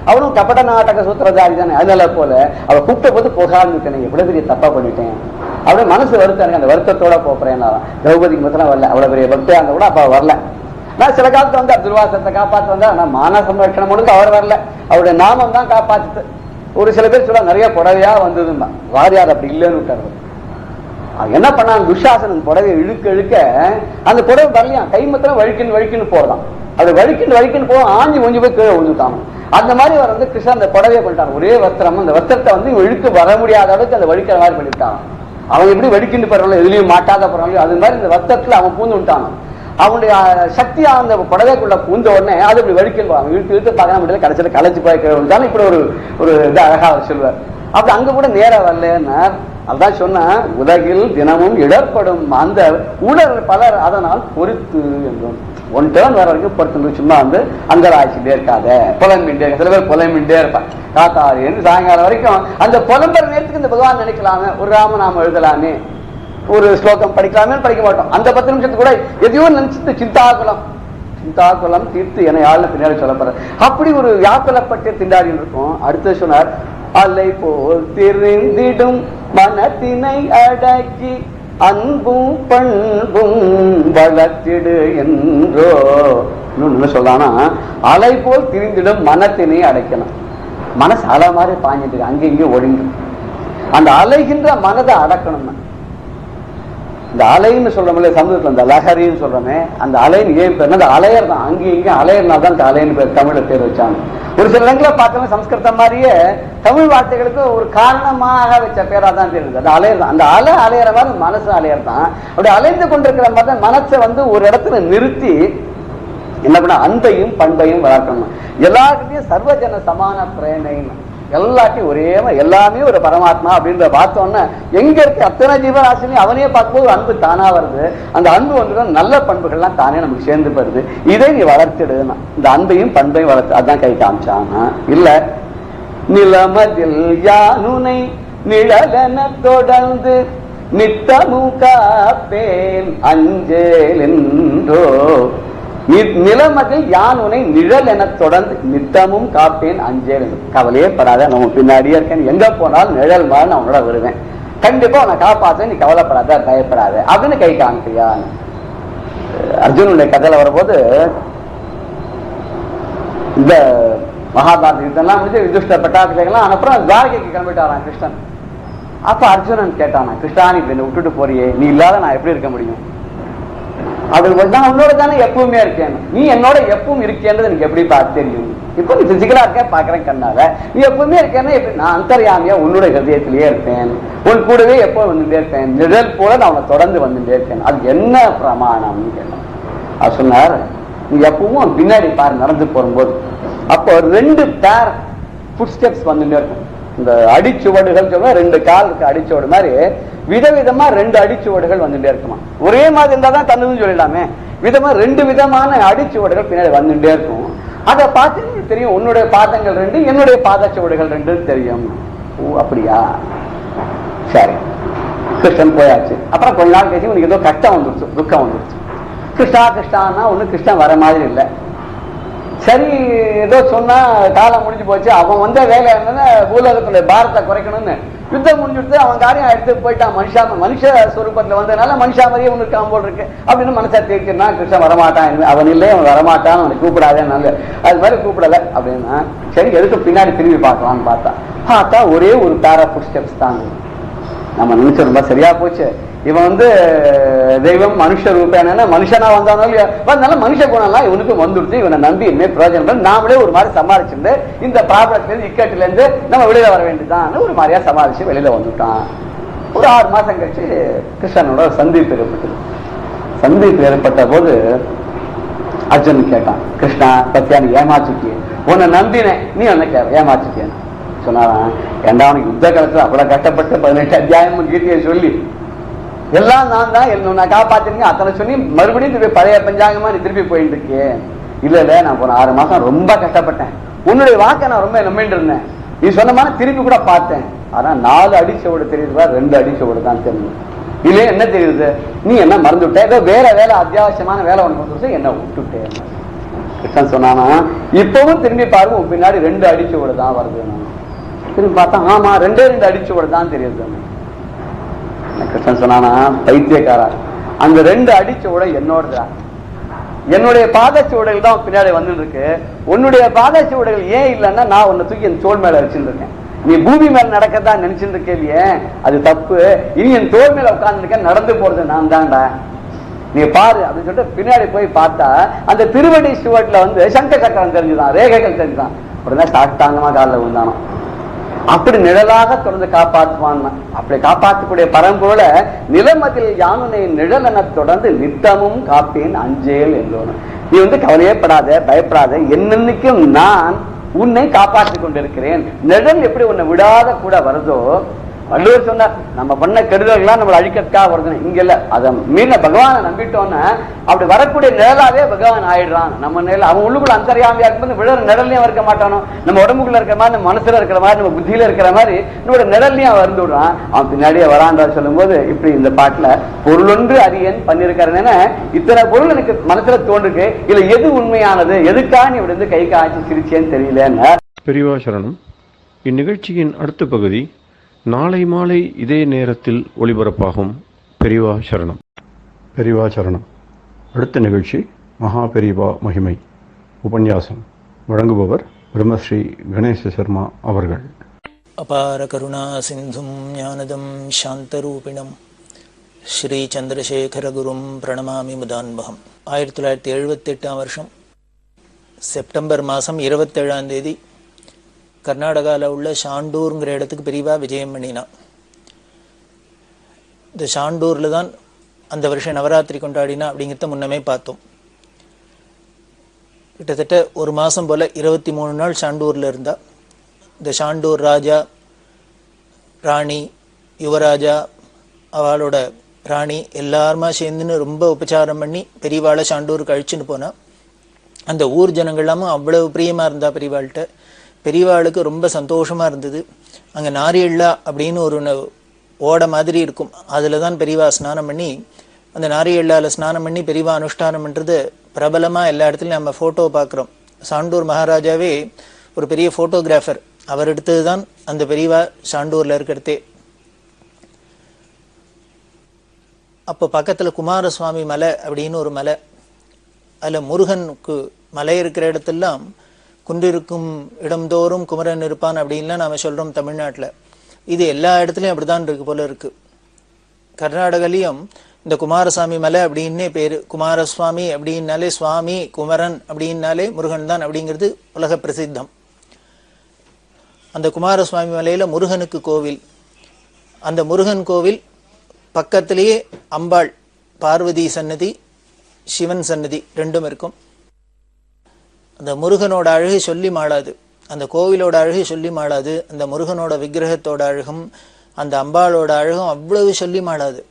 அவரும் கபட நாடக சூத்திரதாரி தானே, அதனால போல அவர் கூப்பிட்ட போது போகாதுன்னு எவ்வளவு பெரிய தப்பா பண்ணிட்டேன் அப்படியே மனசு வருத்தம். எனக்கு அந்த வருத்தத்தோட போறேன். திரௌபதிக்கு மட்டும் வரல, அவ்வளவு பெரிய பக்தியா இருந்த கூட அப்ப வரல. நான் சில காலத்துல வந்து துர்வாசத்தை காப்பாற்ற வந்தா, ஆனா மான சம்ரட்சணம் ஒழுங்கு அவர் வரல, அவருடைய நாமம் தான் காப்பாத்துது. ஒரு சில பேர் சொல்ல நிறைய புடவையா வந்ததுன்னா, வாரியார் அப்படி இல்லைன்னு விட்டாரு. என்ன பண்ணாங்க, துஷாசனன் புடவை இழுக்க அந்த புடவை வரலையா, கை மாத்திரம் வழுக்கின்னு போறதான். அது வழுக்கின்னு போக ஆஞ்சி ஒஞ்சி போய் கீழே விழுந்துட்டாங்க. அந்த மாதிரி அவர் வந்து கிருஷ்ணன் அந்த புடவையை பண்ணிட்டாங்க. ஒரே வஸ்திரம், அந்த வஸ்திரத்தை வந்து இழுக்கு வர முடியாத அளவுக்கு அந்த வலிக்கிற மாதிரி பண்ணிவிட்டாங்க. அவன் எப்படி வலிக்கின்னு போறாங்களோ, எதுலையும் மாட்டாத போறாங்களோ, அது மாதிரி இந்த வஸ்திரத்துல அவன் பூந்து விட்டாங்க. அவனுடைய சக்தியா அந்த புடவைக்குள்ள பூந்த உடனே அது இப்படி வலிக்கல் போவாங்க. இழுத்து பார்க்க முடியல, கடைசியில களைச்சு போய் இப்படி ஒரு இது அழகா அவர் சொல்லுவார். அப்படி அங்க கூட நேரம் வரலன்னா, அதான் சொன்ன உலகில் தினமும் இடர்படும் அந்த உடல் பலர் அதனால் பொறுத்து என்றும் ஒன் டேர்ன் வர வரைக்கும் பொறுத்து, சும்மா வந்து அங்கராய்ச்சிட்டே இருக்காத, புலம்பின்ண்டே. சில பேர் புலம்பின்ண்டே இருப்பான் காத்தாறு என்று சாயங்காலம் வரைக்கும். அந்த புலம்புற நேரத்துக்கு இந்த பகவான் நினைக்கலாமே, ஒரு ராமநாமம் எழுதலாமே, ஒரு ஸ்லோகம் படிக்கலாமே, படிக்க மாட்டோம். அந்த 10 நிமிஷத்துக்கு கூட எதையோ நினைச்சிட்டு சிந்தாக்குலம் தீர்த்து என யாழ்ல பின்னாடி சொல்லப்படுற அப்படி ஒரு வியாக்குலப்பட்டு திண்டாடி இருக்கும். அடுத்து சொன்னார், அலை போல் திரிந்திடும் மனத்தினை அடக்கி அன்பும் பண்பும் வளர்த்திடு என்றோ. இன்னொன்னு சொல்லானா, அலை போல் திரிந்திடும் மனத்தினை அடைக்கணும். மனசு அலை மாதிரி பாஞ்சிட்டு அங்கே இங்கே ஒடுங்கு. அந்த அலைகின்ற மனதை அடக்கணும்னா, இந்த அலைன்னு சொல்றோம்ல சமுதிரத்துல, அந்த லஹரின்னு சொல்றோமே, அந்த அலைன்னு ஏன் பேர், அந்த அலையர் தான். அங்கேயும் இங்கேயும் அலையர்னாதான் அந்த அலைன்னு பேர், தமிழ்ல பேர் வச்சாங்க. ஒரு சில இடங்களை பார்த்தோம்னா சம்ஸ்கிருதம் மாதிரியே தமிழ் வார்த்தைகளுக்கு ஒரு காரணமாக வச்ச பேரா தான் தெரியுது. அந்த அலையர் தான். அந்த அலையிற மாதிரி மனசு அலையர் தான். அப்படி அலைந்து கொண்டிருக்கிற மாதிரி மனசை வந்து ஒரு இடத்துல நிறுத்தி என்ன பண்ண, அன்பையும் பண்பையும் வளர்க்கணும். எல்லாருக்கிட்டையும் சர்வஜன சமான பிரேமைன்னு, எல்லாத்தையும் ஒரே எல்லாமே ஒரு பரமாத்மா அப்படின்ற பார்த்தோன்னா, எங்க இருக்கு அத்தனை ஜீவராசிலையும் அவனையே பார்க்கும்போது அன்பு தானா வருது. அந்த அன்பு வந்து நல்ல பண்புகள்லாம் தானே நமக்கு சேர்ந்து வருது. இதை நீ வளர்த்திடுனா, இந்த அன்பையும் பண்பையும் வளர்த்து. அதான் கை காமிச்சானா இல்ல, நிலமதில் யானுனை நிழலென தொடர்ந்து நித்தமும் காப்பேன் அஞ்சேல் என்றோ. நிலமதில் யான் உனை நிழல் என தொடர்ந்து நித்தமும் காப்பேன் அஞ்சேல். கவலையே படாத, நம்ம பின்னாடியே இருக்கேன், எங்க போனாலும் நிழல் மாதிரி நான் உன்னோட வருவேன், கண்டிப்பா உன்னை காப்பாற்ற, நீ கவலைப்படாத, பயப்படாத அப்படின்னு கை காமிக்கிறியா. அர்ஜுனுடைய கதையில வரும்போது இந்த மகாபாரத யுத்தம்லாம் முடிஞ்சு விதுஷ்ட பட்டாபிஷேகம்லாம் அப்புறம் துவாரகைக்கு கிளம்பிட்டாரான் கிருஷ்ணன். அப்ப அர்ஜுனன் கேட்டானா, கிருஷ்ணா நீ இப்ப விட்டுட்டு போறியே, நீ இல்லாத நான் எப்படி இருக்க முடியும்? அது நான் உன்னோட தானே எப்பவுமே இருக்கேன், நீ என்னோட எப்பவும் இருக்கேன்றது எனக்கு எப்படி பார்த்து தெரியும்? இப்போ நீ பிசிக்கலா இருக்கேன் பாக்குறேன் கண்ணால, நீ எப்பவுமே இருக்கேன்னா நான் அந்தர்யாமியா உன்னுடைய ஹிருதயத்திலேயே இருப்பேன், உன் கூடவே எப்போ வந்துட்டே இருப்பேன், நிழல் போல நான் அவனை தொடர்ந்து வந்துட்டே இருக்கேன், அது என்ன பிரமாணம்னு கேட்டேன். அது சொன்னார், நீ எப்பவும் பின்னாடி பாரு நடந்து போகும்போது, அப்போ 2 பேர் ஃபுட் ஸ்டெப்ஸ் வந்துட்டே இருக்கும். இந்த அடிச்சுவடுகள் சொல்ல 2 காலுக்கு அடிச்சுவடு மாதிரி விதவிதமா 2 அடிச்சுவடுகள் வந்துட்டே இருக்குமா. ஒரே மாதிரி இருந்தா தான் தந்ததுன்னு சொல்லிடலாமே, விதமா 2 விதமான அடிச்சுவடுகள் பின்னாடி வந்துட்டே இருக்கும். அதை பார்த்து தெரியும் உன்னுடைய பாதங்கள் 2, என்னுடைய பாதச்சுவடுகள் 2 தெரியும். ஓ அப்படியா, சரி. கிருஷ்ணன் போயாச்சு. அப்புறம் கொஞ்ச நாள் கழிச்சு உனக்கு ஏதோ கஷ்டம் வந்துருச்சு, துக்கம் வந்துருச்சு. கிருஷ்ணா கிருஷ்ணான்னா ஒண்ணு கிருஷ்ணன் வர மாதிரி இல்லை. சரி, ஏதோ சொன்னா காலம் முடிஞ்சு போச்சு. அவன் வந்த வேலை என்னன்னா பூலோகத்துடைய பாரத்தை குறைக்கணும்னு யுத்தம் முடிஞ்சுட்டு அவன் காரியம் எடுத்து போயிட்டான். மனுஷ சொரூபத்துல வந்ததுனால மனுஷா மாதிரியே ஒண்ணு இருக்காம போல் இருக்கு அப்படின்னு மனசா தேய்ச்சிருந்தா, கிருஷ்ணன் வரமாட்டான், அவன் இல்லை அவன் வரமாட்டான், அவனை கூப்பிடாதேன்னு அது மாதிரி கூப்பிடல அப்படின்னா, சரி எதுக்கு பின்னாடி திரும்பி பார்க்கலாம்னு பார்த்தா ஒரே ஒரு பேரா ஃபுட் ஸ்டெப்ஸ் தான். நம்ம நினைச்சிருந்தா சரியா போச்சு, இவன் தெய்வம் மனுஷ ரூபேன மனுஷனா வந்தாலும் மனுஷ குணம்லாம் இவனுக்கு வந்துடுச்சு, இவனை நம்பி இனிமே பிரயோஜனம் நாமளே ஒரு மாதிரி சமாளிச்சுட்டு இந்த ப்ராப்ளத்துல இருந்து இக்கட்டுல இருந்து நம்ம வெளியில வர வேண்டியதான் ஒரு மாதிரியா சமாளிச்சு வெளியில வந்துட்டான். ஒரு 6 மாசம் கழிச்சு கிருஷ்ணனோட சந்திப்பு ஏற்பட்டது. சந்திப்பு ஏற்பட்ட போது அர்ஜுன் கேட்டான், கிருஷ்ணா பத்தியா நீ ஏமாச்சுட்டிய, உன்னை நம்பினேன், நீ என்ன ஏமாச்சுட்டியன்னு சொன்னாரான். ஏண்டா அவனுக்கு யுத்த காலத்துல அவ்வளவு கஷ்டப்பட்டு 18 அத்தியாயம் கீதையை சொல்லி எல்லாம் நான் தான் நான் காப்பாத்திருக்கேன் அத்தனை சொல்லி மறுபடியும் திருப்பி பழைய பஞ்சாங்கமா நீ திருப்பி போயிட்டு இருக்கே. இல்ல நான் போன 6 மாசம் ரொம்ப கஷ்டப்பட்டேன், உன்னுடைய வாக்கை நான் ரொம்ப நம்பிட்டு இருந்தேன், நீ சொன்ன மாதிரி திருப்பி கூட பார்த்தேன், ஆனா 4 அடிச்சோடு தெரியுதுவா, 2 அடிச்சோடு தான் தெரியும். இல்ல என்ன தெரியுது, நீ என்ன மறந்துவிட்ட, ஏதோ வேற வேலை அத்தியாவசியமான வேலை ஒன்று வந்துருச்சு, என்ன விட்டுட்டேன். கிருஷ்ணன் சொன்னானா, இப்பவும் திரும்பி பாருங்க உன் பின்னாடி 2 அடிச்சோடு தான் வருது. திரும்பி பார்த்தா ஆமா 2 அடிச்சோடு தான் தெரியுது. கிருஷ்ணன் சொன்னானா, பைத்தியக்காரா, அந்த 2 அடிச்சோட என்னோடதான், என்னுடைய பாதச்சுவடுகள் தான் பின்னாடி வந்துட்டு இருக்கு. உன்னுடைய பாதச்சுவடுகள் ஏன் இல்லைன்னா நான் உன்னை தூக்கி என் தோல் மேல வச்சுட்டு இருக்கேன், நீ பூமி மேல நடக்கத்தான் நினைச்சிட்டு இருக்கேன், அது தப்பு, இனி என் தோல் மேல உட்கார்ந்து இருக்க, நடந்து போறது நான் தான்டா, நீ பாரு அப்படின்னு சொல்லிட்டு பின்னாடி போய் பார்த்தா அந்த திருவடி சுவட்ல சங்க சக்கரம் தெரிஞ்சுதான், ரேகைகள் தெரிஞ்சுதான். உடனே சாட்டாங்கமா காலில் விழுந்தானோ. அப்படி நிழலாக தொடர்ந்து காப்பாற்றுவான். அப்படி காப்பாற்றக்கூடிய பரம்பொருள நிலமதில் யானுனை நிழலென தொடர்ந்து நித்தமும் காப்பேன் அஞ்சேல் என்றோனும். நீ கவலையே படாத, பயப்படாத, என்னன்னைக்கும் நான் உன்னை காப்பாற்றிக் கொண்டிருக்கிறேன். நிழல் எப்படி உன்னை விடாத கூட வருதோ, வள்ளுவர் சொன்னார், நம்ம பண்ண கெடுதல்கள்லாம் நம்ம அழிக்கிறதுக்காக வருதுன்னு. இங்க இல்ல, அதை மீன பகவானை நம்பிட்டோன்னா அப்படி வரக்கூடிய நிழலாவே பகவான் ஆயிடுறான். நம்ம நிழல் அவன் உள்ளுக்குள்ள அந்தர்யாமியா இருக்கும்போது விழற நிழல்லையும் இருக்க மாட்டானோ, நம்ம உடம்புக்குள்ள இருக்கிற மாதிரி, நம்ம மனசுல இருக்கிற மாதிரி, நம்ம புத்தியில இருக்கிற மாதிரி நம்மளோட நிழல்லையும் அவன் வந்து விடுறான். அவன் பின்னாடியே வரான்டா சொல்லும் போது இப்படி இந்த பாட்டுல பொருளொன்று அறியன் பண்ணிருக்காருன்னு இத்தனை பொருள் எனக்கு மனசுல தோன்றுக்கு, இல்ல எது உண்மையானது, எதுக்காக நீ இப்படி கை காய்ச்சி சிரிச்சேன்னு தெரியல. பெரியவா சரணம். இந்நிகழ்ச்சியின் அடுத்த பகுதி நாளை மாலை இதே நேரத்தில் ஒளிபரப்பாகும். பெரியவா சரணம். பெரியவா சரணம். அடுத்த நிகழ்ச்சி மகா பெரியவா மகிமை உபன்யாசம். வழங்குபவர் பிரம்மஸ்ரீ கணேச சர்மா அவர்கள். அபார கருணா சிந்தும் ஞானதம் சாந்தரூபிணம் ஸ்ரீ சந்திரசேகரகுரும் பிரணமாமி முதான்பகம். 1978 வருஷம் செப்டம்பர் மாதம் 27ஆம் தேதி கர்நாடகாவில் உள்ள ஷாண்டூருங்கிற இடத்துக்கு பெரியவா விஜயம் பண்ணினான். இந்த ஷாண்டூரில் தான் அந்த வருஷம் நவராத்திரி கொண்டாடினா அப்படிங்கிறத முன்னமே பார்த்தோம். கிட்டத்தட்ட ஒரு மாதம் போல் 23 நாள் ஷாண்டூரில் இருந்தா. இந்த ஷாண்டூர் ராஜா, ராணி, யுவராஜா, அவளோட ராணி எல்லாருமா சேர்ந்துன்னு ரொம்ப உபச்சாரம் பண்ணி பெரியவாளை ஷாண்டூருக்கு அழிச்சுன்னு போனா. அந்த ஊர் ஜனங்கள்லாமும் அவ்வளவு பிரியமாக இருந்தா பெரியவாள்கிட்ட. பெரியவாளுக்கு ரொம்ப சந்தோஷமா இருந்தது. அங்கே நாரியல்லா அப்படின்னு ஒரு ஓடை மாதிரி இருக்கும், அதில் தான் பெரியவா ஸ்நானம் பண்ணி, அந்த நாரியல்லாவில் ஸ்நானம் பண்ணி பெரியவா அனுஷ்டானம் பண்ணுறது பிரபலமாக எல்லா இடத்துலையும் நம்ம ஃபோட்டோ பார்க்குறோம். சாண்டூர் மகாராஜாவே ஒரு பெரிய ஃபோட்டோகிராஃபர், அவர் எடுத்தது தான் அந்த பெரியவா சாண்டூரில் இருக்கிறதே. அப்போ பக்கத்தில் குமாரசுவாமி மலை அப்படின்னு ஒரு மலை, அதில் முருகனுக்கு மலை இருக்கிற இடத்துலாம் குன்றிருக்கும் இடம்தோறும் குமரன் இருப்பான் அப்படின்லாம் நாம் சொல்கிறோம் தமிழ்நாட்டில். இது எல்லா இடத்துலையும் அப்படி தான் இருக்கு போல இருக்கு. கர்நாடகாலையும் இந்த குமாரசாமி மலை அப்படின்னே பேரு. குமாரசுவாமி அப்படின்னாலே சுவாமி குமரன் அப்படின்னாலே முருகன் தான் அப்படிங்கிறது உலக பிரசித்தம். அந்த குமாரசுவாமி மலையில முருகனுக்கு கோவில். அந்த முருகன் கோவில் பக்கத்திலேயே அம்பாள் பார்வதி சன்னதி, சிவன் சன்னதி ரெண்டும் இருக்கும். அந்த முருகனோட அழகு சொல்லி மாளாது, அந்த கோவிலோட அழகு சொல்லி மாளாது. அந்த முருகனோட விக்கிரகத்தோட அழகும் அந்த அம்பாளோட அழகும் அவ்வளவு சொல்லி மாளாது.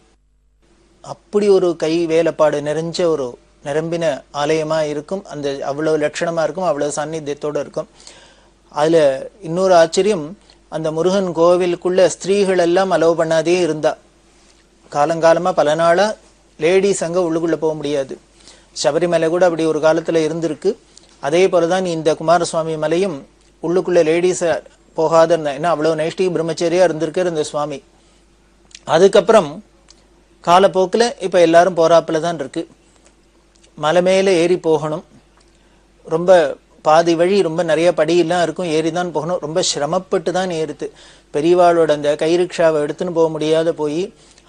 அப்படி ஒரு கை வேலைப்பாடு நிறைஞ்ச ஒரு நிரம்பின ஆலயமா இருக்கும். அந்த அவ்வளவு லட்சணமா இருக்கும், அவ்வளவு சாநித்தியத்தோடு இருக்கும். அதுல இன்னொரு ஆச்சரியம், அந்த முருகன் கோவிலுக்குள்ள ஸ்திரீகள் எல்லாம் அலோவ் பண்ணாதே இருந்தா. காலங்காலமா பல நாளா லேடிஸ் அங்க உள்ளுக்குள்ள போக முடியாது. சபரிமலை கூட அப்படி ஒரு காலத்துல இருந்திருக்கு. அதே போலதான் இந்த குமாரசுவாமி மலையும் உள்ளுக்குள்ள லேடிஸ போகாத இருந்தா. ஏன்னா அவ்வளவு நைஷ்டிக பிரம்மச்சரியா இருந்திருக்காரு இந்த சுவாமி. அதுக்கப்புறம் காலப்போக்கில் இப்ப எல்லாரும் போறாப்புல தான் இருக்கு. மலை மேல ஏறி போகணும். ரொம்ப பாதி வழி ரொம்ப நிறைய படியெல்லாம் இருக்கும், ஏறி தான் போகணும். ரொம்ப சிரமப்பட்டு தான் ஏறுது. பெரியவாளோட அந்த கை ரிக்ஷாவை எடுத்துன்னு போக முடியாத போய்,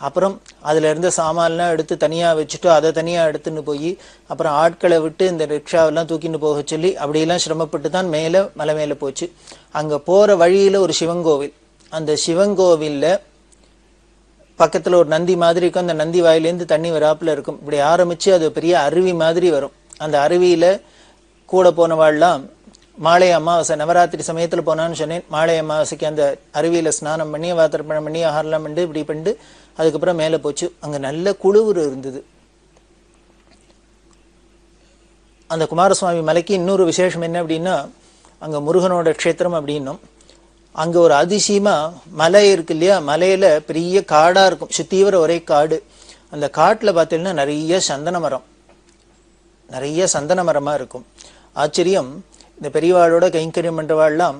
அப்புறம் அதுல இருந்த சாமான்லாம் எடுத்து தனியா வச்சுட்டு அதை தனியா எடுத்துன்னு போய், அப்புறம் ஆட்களை விட்டு இந்த ரிக்ஷாவெல்லாம் தூக்கிட்டு போக சொல்லி அப்படியெல்லாம் சிரமப்பட்டு தான் மலை மேல போச்சு. அங்க போற வழியில ஒரு சிவங்கோவில். அந்த சிவங்கோவில்ல பக்கத்துல ஒரு நந்தி மாதிரி இருக்கும். அந்த நந்தி வாயிலேருந்து தண்ணி வராப்புல இருக்கும். இப்படி ஆரம்பிச்சு அது பெரிய அருவி மாதிரி வரும். அந்த அருவியில கூட போனவாள்லாம் மாலை அமாவாசை நவராத்திரி சமயத்துல போனான்னு சொன்னேன். மாலை அமாவாசைக்கு அந்த அருவியில ஸ்நானம் பண்ணி வாத்திரப்பணம் பண்ணி ஆகாரம்லாம் பண்ணி இப்படி பண்ணிட்டு அதுக்கப்புறம் மேல போச்சு. அங்க நல்ல குளிர் இருந்தது. அந்த குமாரசுவாமி மலைக்கு இன்னொரு விசேஷம் என்ன அப்படின்னா, அங்க முருகனோட க்ஷேத்திரம் அப்படின்னும், அங்க ஒரு அதிசயமா மலை இருக்கு இல்லையா, மலையில பெரிய காடா இருக்கும், சுத்தீவிர ஒரே காடு. அந்த காட்டுல பார்த்தீங்கன்னா நிறைய சந்தன மரமா இருக்கும். ஆச்சரியம், இந்த பெரியவாளோட கைங்கரியம் பண்றவாள்லாம்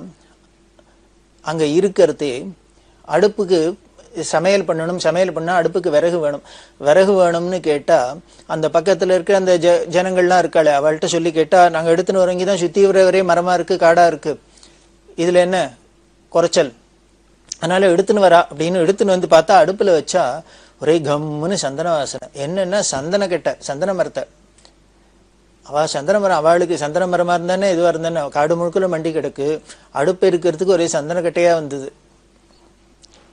அங்க இருக்கிறதே அடுப்புக்கு சமையல் பண்ணா அடுப்புக்கு விறகு வேணும்னு கேட்டா, அந்த பக்கத்துல இருக்க அந்த ஜனங்கள்லாம் இருக்காளே அவள்கிட்ட சொல்லி கேட்டா, நாங்க எடுத்துன்னு வரங்கிதான் சுத்தீவிர ஒரே மரமா இருக்கு, காடா இருக்கு, இதுல என்ன குறைச்சல், அதனால எடுத்துன்னு வரா அப்படின்னு எடுத்துன்னு வந்து பார்த்தா அடுப்புல வச்சா ஒரே கம்முன்னு சந்தன வாசனை. என்னன்னா சந்தன மரத்தை சந்தன மரம், அவளுக்கு சந்தன மரமா இருந்தானே இதுவா இருந்தானே காடு முழுக்கல மண்டி கிடக்கு, அடுப்பு இருக்கிறதுக்கு ஒரே சந்தன கட்டையா வந்தது.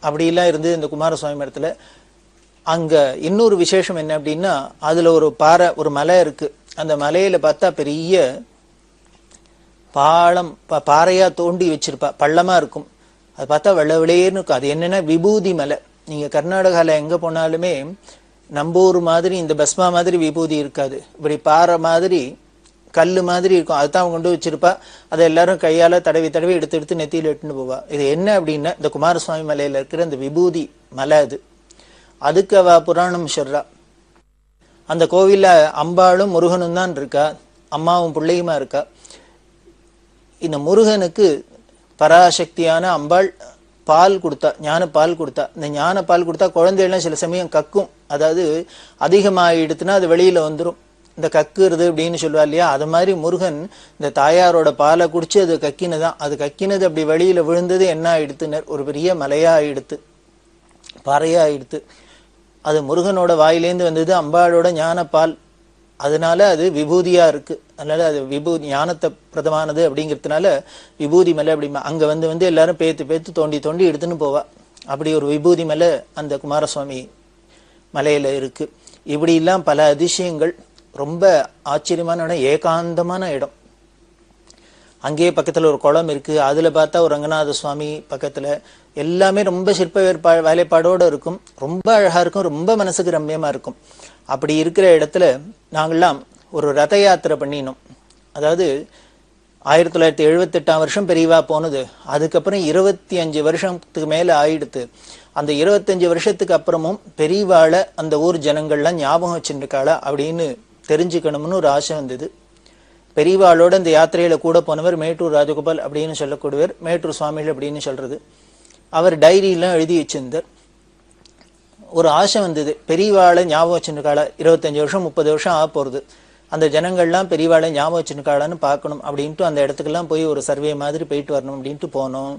அப்படிலாம் இருந்து இந்த குமாரசுவாமி மரத்துல. அங்க இன்னொரு விசேஷம் என்ன அப்படின்னா, அதுல ஒரு மலை இருக்கு. அந்த மலையில பார்த்தா பெரிய பாறையா தோண்டி வச்சிருப்பா, பள்ளமா இருக்கும். அது பார்த்தா வெள்ளவிளையேன்னு இருக்கும். அது என்னன்னா விபூதி மலை. நீங்க கர்நாடகால எங்க போனாலுமே நம்பூர் மாதிரி இந்த பஸ்மா மாதிரி விபூதி இருக்காது. இப்படி பாறை மாதிரி கல்லு மாதிரி இருக்கும். அதுதான் கொண்டு வச்சிருப்பா. அதை எல்லாரும் கையால தடவி எடுத்து நெத்தியில எட்டுன்னு போவா. இது என்ன அப்படின்னா, இந்த குமாரசுவாமி மலையில இருக்கிற இந்த விபூதி மலை. அதுக்கு அவ புராணம் சொல்றா. அந்த கோவில்ல அம்பாளும் முருகனும் தான் இருக்கா, அம்மாவும் பிள்ளையுமா இருக்கா. இந்த முருகனுக்கு பராசக்தியான அம்பாள் பால் கொடுத்தா, ஞான பால் கொடுத்தா. இந்த ஞான பால் கொடுத்தா குழந்தைகள்லாம் சில சமயம் கக்கும். அதாவது அதிகமாயிடுத்துனா அது வெளியில வந்துடும். இந்த கக்குறது அப்படின்னு சொல்லுவா இல்லையா, அது மாதிரி முருகன் இந்த தாயாரோட பாலை குடிச்சு அது கக்கினதான். அது கக்கினது அப்படி வெளியில விழுந்தது என்ன ஆயிடுத்துனர், ஒரு பெரிய மலையா ஆயிடுத்து, பாறையா ஆயிடுத்து. அது முருகனோட வாயிலேந்து வந்தது, அம்பாளோட ஞான பால். அதனால அது விபூதியா இருக்கு. அதனால அது விபூதி ஞானத்தை பிரதமானது அப்படிங்கிறதுனால விபூதி மலை. அப்படி அங்க வந்து எல்லாரும் பேத்து தோண்டி எடுத்துன்னு போவா. அப்படி ஒரு விபூதி மலை அந்த குமாரசுவாமி மலையில இருக்கு. இப்படி எல்லாம் பல அதிசயங்கள். ரொம்ப ஆச்சரியமான இடம், ஏகாந்தமான இடம். அங்கேயே பக்கத்துல ஒரு குளம் இருக்கு. அதுல பார்த்தா ஒரு ரங்கநாத சுவாமி பக்கத்துல. எல்லாமே ரொம்ப சிற்ப வேலைப்பாடோட இருக்கும். ரொம்ப அழகா இருக்கும், ரொம்ப மனசுக்கு ரம்யமா இருக்கும். அப்படி இருக்கிற இடத்துல நாங்கள்லாம் ஒரு ரத யாத்திரை பண்ணினோம். அதாவது 1978 வருஷம் பெரியவா போனது. அதுக்கப்புறம் 25 வருஷத்துக்கு மேல ஆயிடுத்து. அந்த 25 வருஷத்துக்கு அப்புறமும் பெரியவாளை அந்த ஊர் ஜனங்கள்லாம் ஞாபகம் வச்சுருக்காளா அப்படின்னு தெரிஞ்சுக்கணும்னு ஒரு ஆசை வந்தது. பெரியவாளோட இந்த யாத்திரையில கூட போனவர் மேட்டூர் ராஜகோபால் அப்படின்னு சொல்லக்கூடியவர், மேட்டூர் சுவாமிகள் அப்படின்னு சொல்றது. அவர் டைரியெல்லாம் எழுதி வச்சிருந்தார். ஒரு ஆசை வந்தது, பெரியவாளை ஞாபகம் வச்சுருக்காளா, 25 வருஷம் 30 வருஷம் ஆக போறது, அந்த ஜனங்கள்லாம் பெரியவாளை ஞாபகம் வச்சுருக்காளான்னு பார்க்கணும் அப்படின்ட்டு அந்த இடத்துக்கெல்லாம் போய் ஒரு சர்வே மாதிரி போயிட்டு வரணும் அப்படின்ட்டு போனோம்.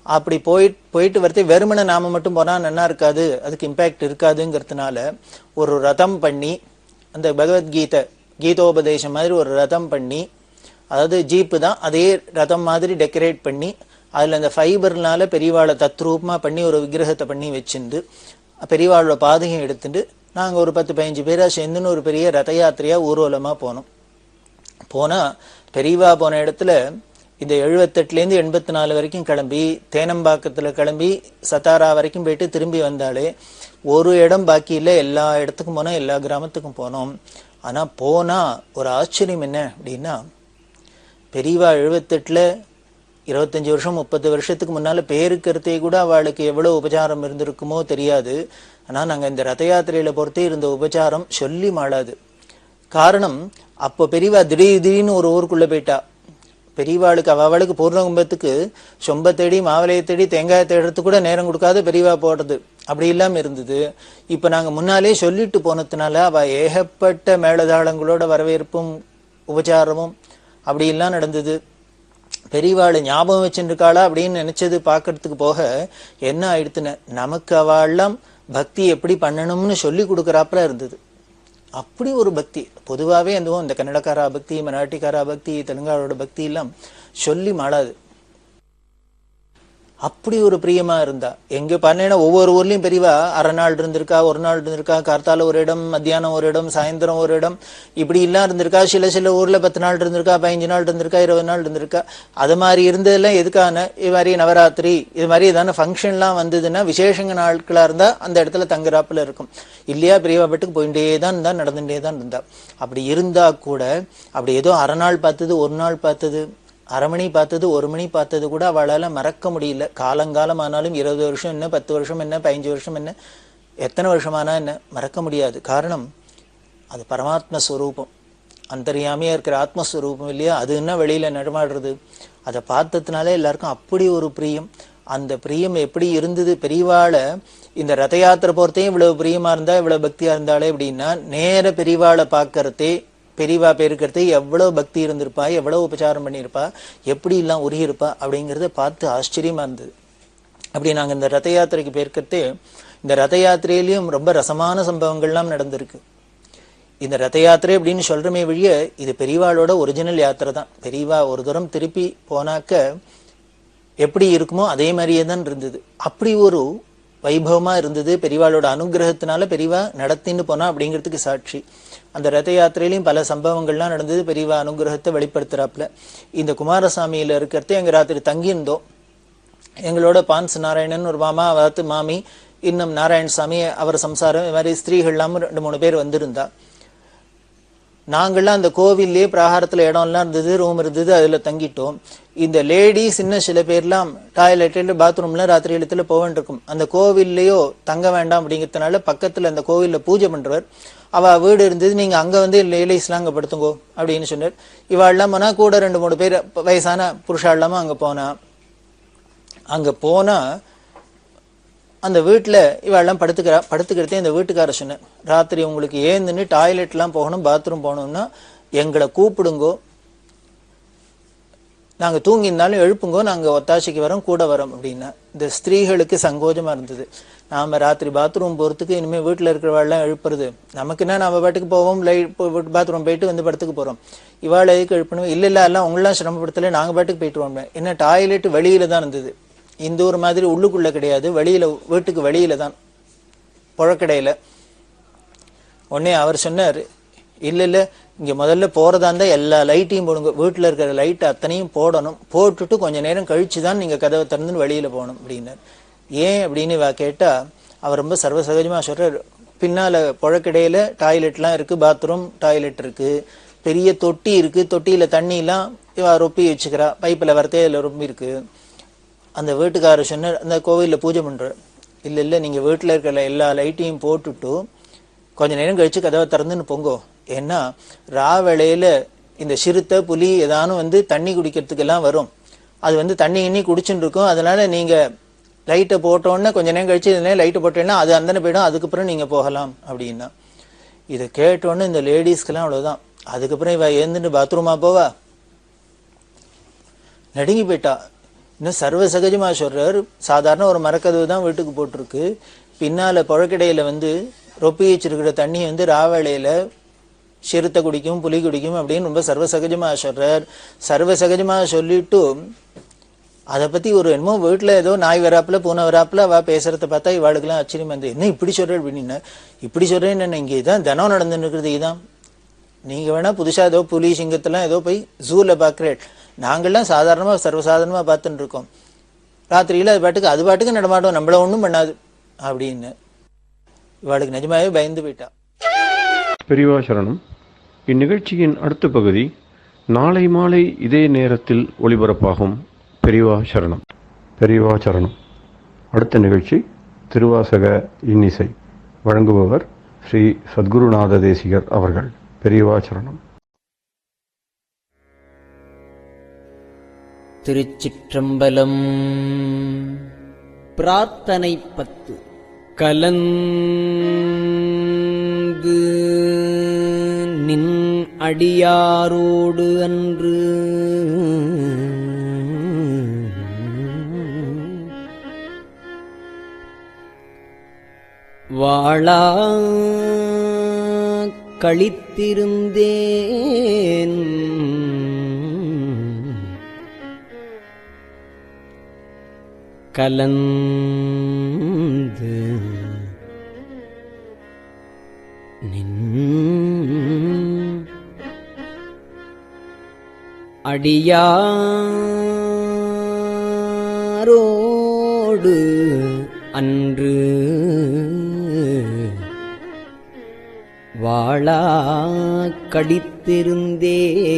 அப்படி போயிட்டு வரது வெறுமனை நாம மட்டும் போனா நல்லா இருக்காது, அதுக்கு இம்பாக்ட் இருக்காதுங்கிறதுனால ஒரு ரதம் பண்ணி, அந்த பகவத்கீதை கீதோபதேசம் மாதிரி ஒரு ரதம் பண்ணி, அதாவது ஜீப்பு தான் அதே ரதம் மாதிரி டெக்கரேட் பண்ணி, அதுல அந்த ஃபைபர்னால பெரியவாளை தத்ரூபமா பண்ணி ஒரு விக்கிரகத்தை பண்ணி வச்சுட்டு பெரியவாளோட பாதையும் எடுத்துட்டு நாங்க ஒரு 10-15 பேரா சேர்ந்துன்னு ஒரு பெரிய ரத யாத்திரையா ஊர்வலமா போனோம். போனா பெரியவா போன இடத்துல இந்த 78லேருந்து 84 வரைக்கும் கிளம்பி, தேனம்பாக்கத்துல கிளம்பி சத்தாரா வரைக்கும் போயிட்டு திரும்பி வந்தாலே ஒரு இடம் பாக்கி இல்லை. எல்லா இடத்துக்கும் போனோம், எல்லா கிராமத்துக்கும் போனோம். ஆனா போனா ஒரு ஆச்சரியம் என்ன அப்படின்னா, பெரியவா 78ல 25 வருஷம் 30 வருஷத்துக்கு முன்னால பேருக்கிறதே கூட அவளுக்கு எவ்வளவு உபச்சாரம் இருந்திருக்குமோ தெரியாது. ஆனா நாங்க இந்த ரத யாத்திரையில பொறுத்தே இருந்த உபச்சாரம் சொல்லி மாளாது. காரணம், அப்போ பெரியவா திடீர்னு ஒரு ஊருக்குள்ள போயிட்டா. பெரியவாளுக்கு அவளுக்கு பூர்ண கும்பத்துக்கு சொம்ப தேடி மாவளையை தேடி தேங்காயை தேடுறதுக்கு கூட நேரம் கொடுக்காத பெரியவா போடுறது அப்படி இல்லாம இருந்தது. இப்ப நாங்க முன்னாலே சொல்லிட்டு போனதுனால அவ ஏகப்பட்ட மேளதாளங்களோட வரவேற்பும் உபச்சாரமும் அப்படி எல்லாம் நடந்தது. பெரியவாளை ஞாபகம் வச்சுருக்காளா அப்படின்னு நினைச்சது பாக்கிறதுக்கு போக என்ன ஆயிடுத்துன்னு, நமக்கு அவள்லாம் பக்தி எப்படி பண்ணணும்னு சொல்லி கொடுக்குறாப்புல இருந்தது. அப்படி ஒரு பக்தி பொதுவாகவே எதுவும் இந்த கன்னடக்காரா பக்தி, மராட்டிக்காரா பக்தி, தெலுங்காவோட பக்தி எல்லாம் சொல்லி மாளாது. அப்படி ஒரு பிரியமா இருந்தா. எங்க பண்ணேன்னா ஒவ்வொரு ஊர்லயும் பெரியவா அரை நாள் இருந்திருக்கா, ஒரு நாள் இருந்திருக்கா, கார்த்தால ஒரு இடம், மத்தியானம் ஒரு இடம், சாயந்தரம் ஒரு இடம், இப்படி எல்லாம் இருந்திருக்கா. சில ஊர்ல 10 நாள் இருந்திருக்கா, 15 நாள் இருந்திருக்கா, 20 நாள் இருந்திருக்கா. அது மாதிரி இருந்ததெல்லாம் எதுக்கான, இது மாதிரி நவராத்திரி இது மாதிரி ஏதான ஃபங்க்ஷன்லாம் வந்ததுன்னா விசேஷங்க நாட்களா இருந்தா அந்த இடத்துல தங்குறாப்புல இருக்கும். இல்லையா பெரியவா வீட்டுக்கு போயிட்டே தான் இருந்தா, நடந்துட்டே தான் இருந்தா. அப்படி இருந்தா கூட அப்படி ஏதோ அரை நாள் பார்த்தது, ஒரு நாள் பார்த்தது, அரை மணி பார்த்தது, ஒரு மணி பார்த்தது கூட அவளால மறக்க முடியல. காலங்காலம் ஆனாலும் 20 வருஷம் என்ன, 10 வருஷம் என்ன, 15 வருஷம் என்ன, எத்தனை வருஷமானா என்ன, மறக்க முடியாது. காரணம், அது பரமாத்ம ஸ்வரூபம், அந்தர்யாமியா இருக்கிற ஆத்மஸ்வரூபம் இல்லையா, அது என்ன வெளியில நடமாடுறது. அதை பார்த்ததுனால எல்லாருக்கும் அப்படி ஒரு பிரியம். அந்த பிரியம் எப்படி இருந்தது பெரியவாளை இந்த ரத யாத்திரை போறதையும் இவ்வளவு பிரியமா இருந்தா, இவ்வளவு பக்தியா இருந்தாலே அப்படின்னா, நேர பெரியவாளை பார்க்கறதே, பெரியவா பேருக்கிறது எவ்வளவு பக்தி இருந்திருப்பா, எவ்வளவு உபச்சாரம் பண்ணியிருப்பா, எப்படி எல்லாம் உருகியிருப்பா அப்படிங்கிறத பார்த்து ஆச்சரியமா இருந்தது. அப்படி நாங்க இந்த ரத யாத்திரைக்கு பேருக்கிறதே, இந்த ரத யாத்திரையிலையும் ரொம்ப ரசமான சம்பவங்கள்லாம் நடந்திருக்கு. இந்த ரத யாத்திரை அப்படின்னு சொல்றமே வழிய இது பெரியவாளோட ஒரிஜினல் யாத்திரை தான். பெரியவா ஒரு தூரம் திருப்பி போனாக்க எப்படி இருக்குமோ அதே மாதிரியே தான் இருந்தது. அப்படி ஒரு வைபவமா இருந்தது. பெரியவாளோட அனுகிரகத்தினால பெரியவா நடத்தின்னு போனா அப்படிங்கிறதுக்கு சாட்சி. அந்த ரத யாத்திரையிலையும் பல சம்பவங்கள்லாம் நடந்தது. பெரியவா அனுகிரகத்தை வெளிப்படுத்துறாப்புல. இந்த குமாரசாமியில இருக்கிறது எங்க ராத்திரி தங்கியிருந்தோம். எங்களோட பான்ஸ் நாராயணன் ஒரு மாமா, அவத்து மாமி, இன்னும் நாராயணசாமி அவர் சம்சாரம், இது மாதிரி ஸ்திரீகள்லாம் 2-3 பேர் வந்திருந்தா. நாங்கள்லாம் அந்த கோவில்லே பிராகாரத்துல இடம்லாம் இருந்தது, ரூம் இருந்தது, அதுல தங்கிட்டோம். இந்த லேடிஸ் இன்னும் சில பேர்லாம் டாய்லெட் பாத்ரூம்ல ராத்திரி எழுத்துல போவேண்டிருக்கும். அந்த கோவில்லையோ தங்க வேண்டாம் அப்படிங்கிறதுனால பக்கத்துல அந்த கோவில்ல பூஜை பண்றவர் அவ வீடு இருந்தது, நீங்க அங்க வந்து லேடிஸ்லாம் அங்க படுத்துங்கோ அப்படின்னு சொன்னார். இவாள்லாம் போனா கூட 2-3 பேர் வயசான புருஷாள்லாம அங்க போனா. அங்க போனா அந்த வீட்டுல இவாள்லாம் படுத்துக்கிறதே இந்த வீட்டுக்கார சொன்ன, ராத்திரி உங்களுக்கு ஏந்துன்னு டாய்லெட்லாம் போகணும், பாத்ரூம் போகணும்னா எங்களை கூப்பிடுங்கோ, நாங்க தூங்கி இருந்தாலும் எழுப்புங்கோ, நாங்க ஒத்தாசைக்கு வரோம், கூட வரோம் அப்படின்னா. இந்த ஸ்திரீகளுக்கு சங்கோஜமா இருந்தது. நாம ராத்திரி பாத்ரூம் போறதுக்கு இனிமே வீட்டுல இருக்கிறவாள்லாம் எழுப்புறது, நமக்குன்னா நம்ம பாட்டுக்கு போவோம், பாத்ரூம் போயிட்டு வந்து படத்துக்கு போறோம். இவாள் எதுக்கு எழுப்பணும்? இல்ல எல்லாம் உங்களெல்லாம் சிரமப்படுத்தல, நாங்க பாட்டுக்கு போயிட்டு வரோம். என்ன டாய்லெட் வெளியில தான் இருந்தது, இந்த ஒரு மாதிரி உள்ளுக்குள்ள கிடையாது, வெளியில, வீட்டுக்கு வெளியில தான், புழக்கடையில. உடனே அவர் சொன்னார், இல்ல இங்க முதல்ல போறதா இருந்தா எல்லா லைட்டையும் போடுங்க, வீட்டுல இருக்கிற லைட் அத்தனையும் போடணும், போட்டுட்டு கொஞ்ச நேரம் கழிச்சுதான் நீங்க கதவை திறந்து வெளியில போகணும் அப்படின்னார். ஏன் அப்படின்னு கேட்டா அவர் ரொம்ப சர்வசகஜமா சொல்றாரு, பின்னால புழக்கடையில டாய்லெட்லாம் இருக்கு, பாத்ரூம் டாய்லெட் இருக்கு, பெரிய தொட்டி இருக்கு, தொட்டியில தண்ணி எல்லாம் இவ ரொப்பி வச்சுக்கிறா, பைப்பில் வரத்தே இதுல ரொம்பி இருக்கு. அந்த வீட்டுக்காரர் சொன்னார், அந்த கோவில்ல பூஜை பண்ற, இல்ல நீங்க வீட்டுல இருக்கிற எல்லா லைட்டையும் போட்டுட்டு கொஞ்ச நேரம் கழிச்சு கதவை திறந்துன்னு போங்கோ. ஏன்னா ராவேளையில இந்த சிறுத்தை புலி ஏதானும் வந்து தண்ணி குடிக்கிறதுக்கு எல்லாம் வரும், அது வந்து தண்ணி இன்னி குடிச்சுட்டு இருக்கும். அதனால நீங்க லைட்டை போட்டோன்னே கொஞ்ச நேரம் கழிச்சு லைட்டை போட்டேன்னா அது அந்தன போயிடும், அதுக்கப்புறம் நீங்க போகலாம் அப்படின்னா. இதை கேட்டோன்னு இந்த லேடிஸ்க்கெல்லாம் அவ்வளவுதான். அதுக்கப்புறம் இவ எழுந்துட்டு பாத்ரூமா போவா, நடுங்கி போயிட்டா. இன்னும் சர்வ சகஜமா சொல்றார். சாதாரண ஒரு மரக்கதவு தான் வீட்டுக்கு போட்டிருக்கு, பின்னால புழக்கடையில ரொப்பி வச்சிருக்கிற தண்ணி ராவேளையில சிறுத்தை குடிக்கும், புலி குடிக்கும் அப்படின்னு ரொம்ப சர்வசகஜமா சொல்றார். சர்வசகஜமா சொல்லிட்டு அதை பத்தி ஒரு என்னமோ வீட்டுல ஏதோ நாய் வராப்புல பூனை வராப்புல அவ பேசுறத பார்த்தா இவாளுக்கெல்லாம் ஆச்சரியம் என்ன இப்படி சொல்ற அப்படின்னு. இப்படி சொல்றேன்னு என்ன, இங்கே இதான் தினம் நடந்துன்னு இருக்கிறது. இதான் நீங்க வேணா புதுசா ஏதோ புலி சிங்கத்தெல்லாம் ஏதோ போய் ஜூல பாக்குறேன், நாங்கள்லாம் சாதாரணமா சர்வசாதாரணமா பார்த்துட்டு இருக்கோம். ராத்திரியில அது பாட்டுக்கு நடமாட்டோம், நம்மள ஒண்ணும் பண்ணாது அப்படின்னு. இவாளுக்கு நிஜமாவே பயந்து போயிட்டா. பெரியவா சரணம். இந்நிகழ்ச்சியின் அடுத்த பகுதி நாளை மாலை இதே நேரத்தில் ஒளிபரப்பாகும். பெரியவா சரணம். பெரியவா சரணம். அடுத்த நிகழ்ச்சி திருவாசக இன்னிசை. வழங்குபவர் ஸ்ரீ சத்குருநாத தேசிகர் அவர்கள். பெரியவா சரணம். திருச்சிற்றம்பலம். பிரார்த்தனை 10. கலந்து நின் அடியாரோடு அன்று வாழா கழித்திருந்தேன் கலந்து நின் அடியாரோடு அன்று வாழா கடித்திருந்தேன்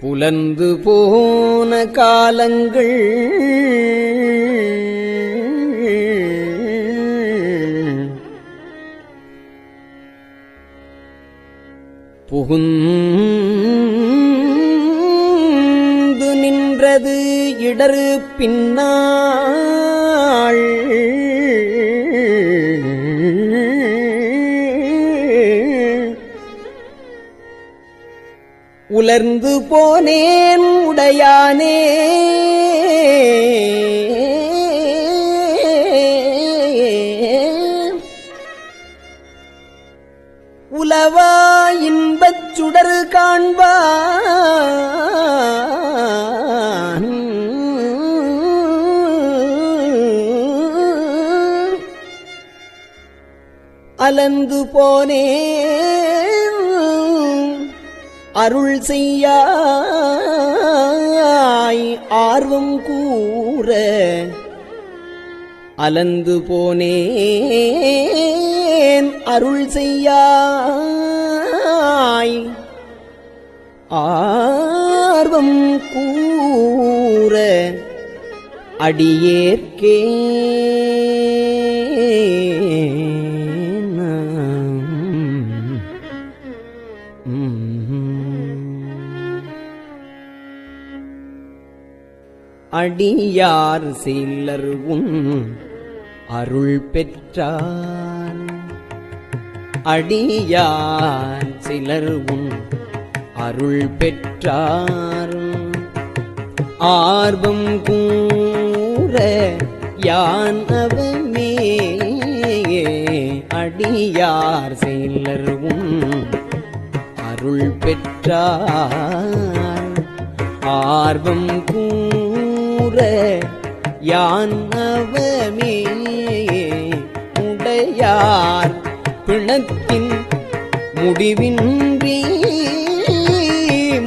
புலந்து போன காலங்கள் புகுந்து நின்றது இடரு பின்னாள் உலர்ந்து போனேன் உடையானே உலவா இன்பச் சுடரு காண்பான் அலந்து போனேன் அருள் செய்யாய் ஆர்வம் கூற அலந்து போனேன் அருள் செய்யாய் ஆர்வம் கூற அடியேற்கே அடியார் சிலர் உன் அருள் பெற்றார் அடியார் சிலர் உன் அருள் பெற்றார் ஆர்வம் கூற யான் அவமே அடியார் சிலர் உன் அருள் பெற்றார் ஆர்வம் கூற யான் அவமே உடையார் பிணத்தின் முடிவின்றி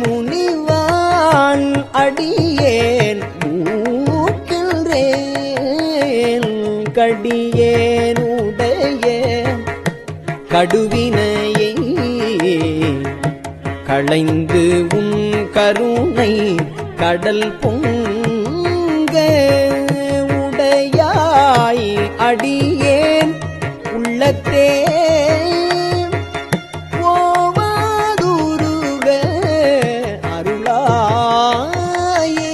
முனிவான் அடியேன் மூக்கின்றேன் கடியேனுடைய கடுவினையை களைந்து உன் கருணை கடல் பொங்க உடையாய் அடியேன் உள்ளத்தே ஓவாதுருக அருளாயே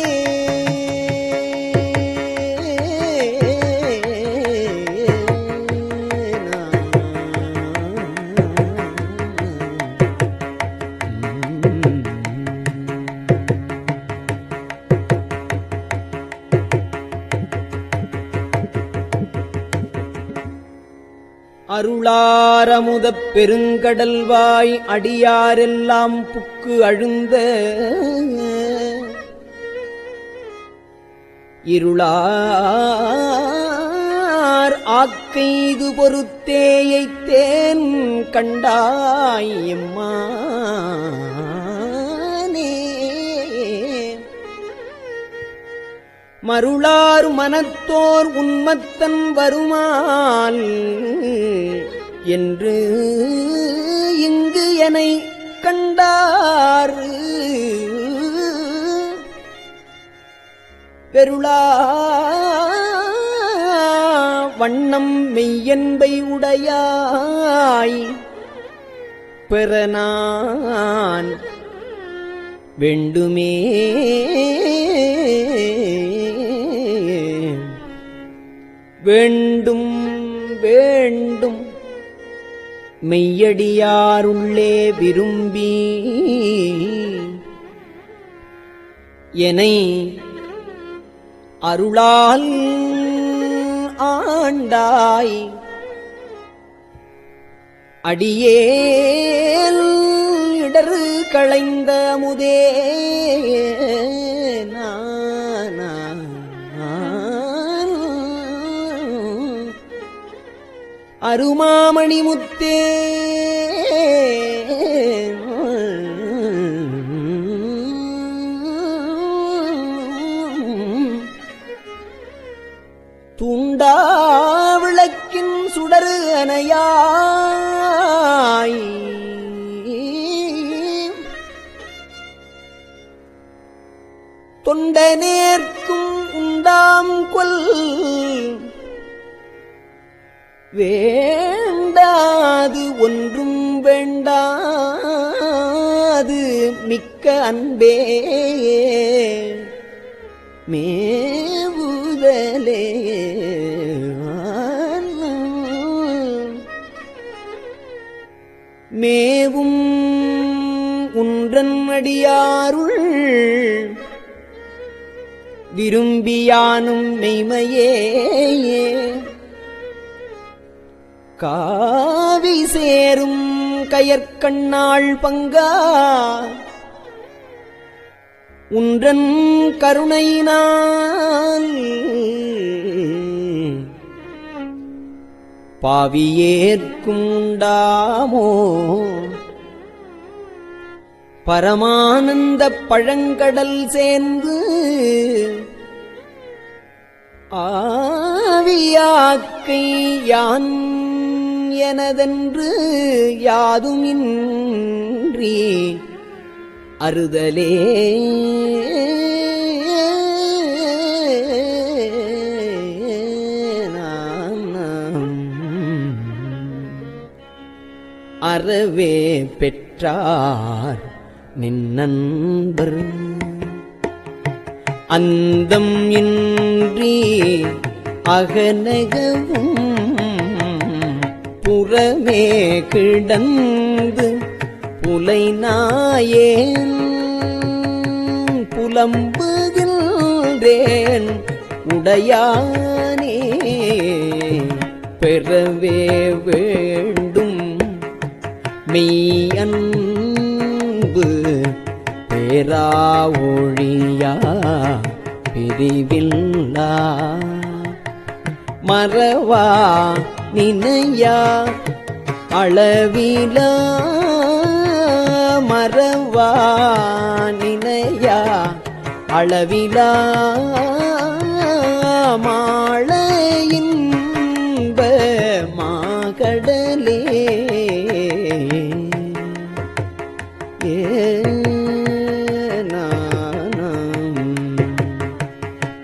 அருளாரமுதப் பெருங்கடல்வாய் அடியாரெல்லாம் புக்கு அழுந்த இருளார் ஆக்கைது பொறுத்தேயைத்தேன் கண்டாய் எம்மானே. மருளார் மனத்தோர் உன்மத்தன் வருமால் என்று இங்கு எனை கண்டார் பெருளா வண்ணம் மெய்யன்பை உடையாய் பெறனான் வேண்டுமே. வேண்டும் வேண்டும் மெய்யடியாருள்ளே விரும்பி எனை அருளால் ஆண்டாய் அடியேல் இடரு களைந்த அமுதே. அருமாமணி முத்தே தூண்டா விளக்கின் சுடரு அணையாய் தொண்ட நேர்க்கும் உண்டாம் கொல் வேண்டாது ஒன்றும் வேண்டாது மிக்க அன்பே மேவுதலே. மேவும் உன்றன் அடியாருள் விரும்பியானும் மெய்மையே காவி சேரும் கயற்கண்ணாள் பங்கா உன்றன் கருணையினால் பாவியேற்கும் உண்டாமோ பரமானந்த பழங்கடல் சேர்ந்து ஆவியாக்கை யான் எனதென்று யாதுமின்றி அறுதலே. அறவே பெற்றார் நின்னன்பர் அந்தம் இன்றி அகநகவும் புறமே கிடந்து புலைநாயேன் புலம்புகின்றேன் உடையானே. பெறவே வேண்டும் மெய்யன்பு பேரா ஒழியா பிரிவில்லா மறவா நினையா அளவிலா மறவா நினையா அளவிலா மாள இன்ப மாகடலே.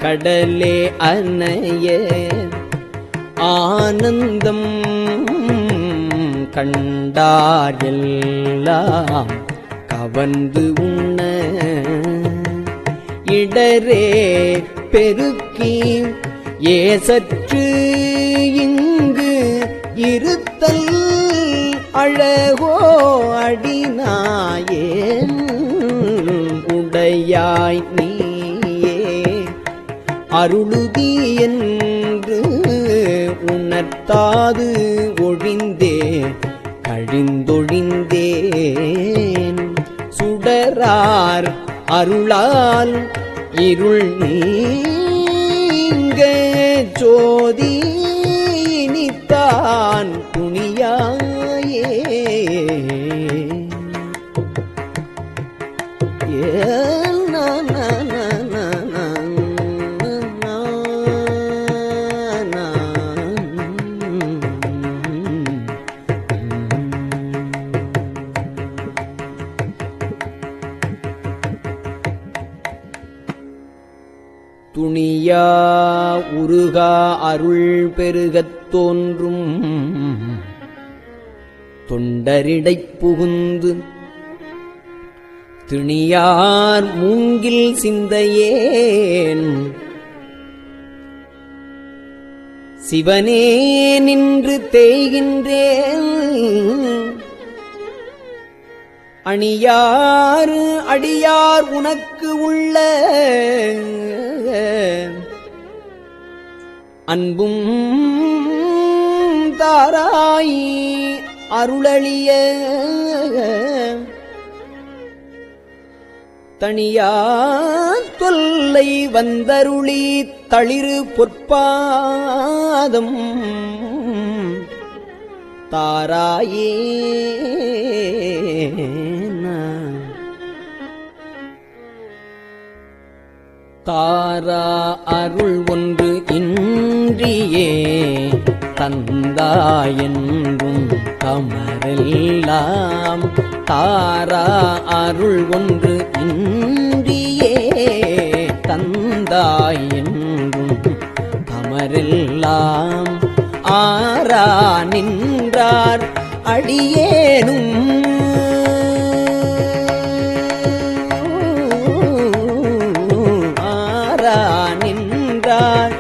கடலே அன்னைய ஆனந்தம் கண்டார் எல்லாம் கவர்ந்து உண்ண இடரே பெருக்கி ஏசற்று இங்கு இருத்தல் அழகோ அடிநாயேன் உடையாய் நீயே அருளுதி என்று உணர்த்தாது ஒழிந்த இழிந்தொழிந்தேன் சுடரார் அருளால் இருள் நீங்க ஜோதி இனித்தான் துணியாயே துணியா உருகா அருள் பெருகத் தோன்றும் தொண்டரிடைப் புகுந்து திணியார் மூங்கில் சிந்தையேன் சிவனே நின்று தேய்கின்றேன் அணியாறு அடியார் உனக்கு உள்ள அன்பும் தாராய் அருளளிய தனியா தொல்லை வந்தருளி தளிரு பொற்பாதம் தாராயே தாரா அருள் ஒன்று இன்றியே தந்தாயென்றும் தமரெல்லாம் தாரா அருள் ஒன்று இன்றியே தந்தாயென்றும் தமரெல்லாம் ஆரா நின்றார் அடியேனும் ஆரா நின்றார்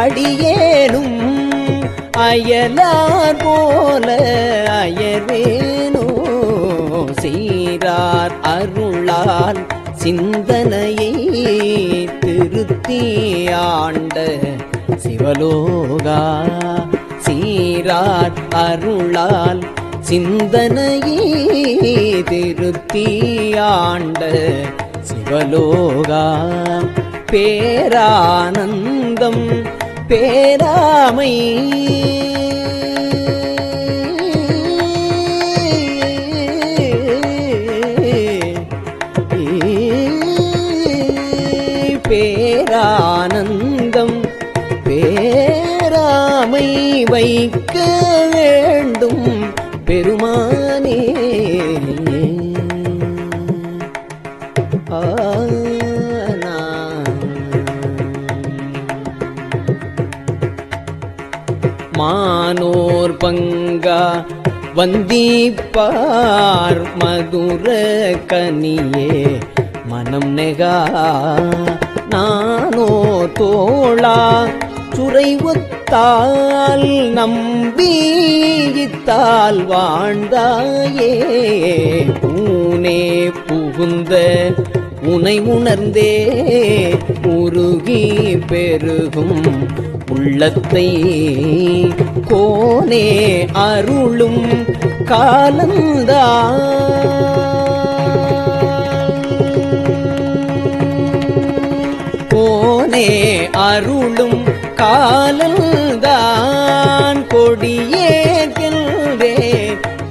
அடியேனும் அயலார் போல அயர்வேனோ சீரார் அருளால் சிந்தனையை திருத்தி ஆண்ட சிவலோகா சீரார் அருளால் சிந்தனையே திருத்தி ஆண்ட சிவலோகா பேரானந்தம் பேராமை பேரானந்தம் பேராமை வைக்க வேண்டும் பெருமானே மானோர் பங்கா வந்தீப்பார் மதுர கனியே மனம் நெகா நானோ தோளா சுரைவுத்தால் நம்பியித்தால் வாழ்ந்தாயே ஊனே புகுந்த உனை உணர்ந்தே உருகி பெருகும் உள்ளத்தை கோனே அருளும் காலந்தா கோனே அருளும் காலந்தான் கொடியேற்கின்றே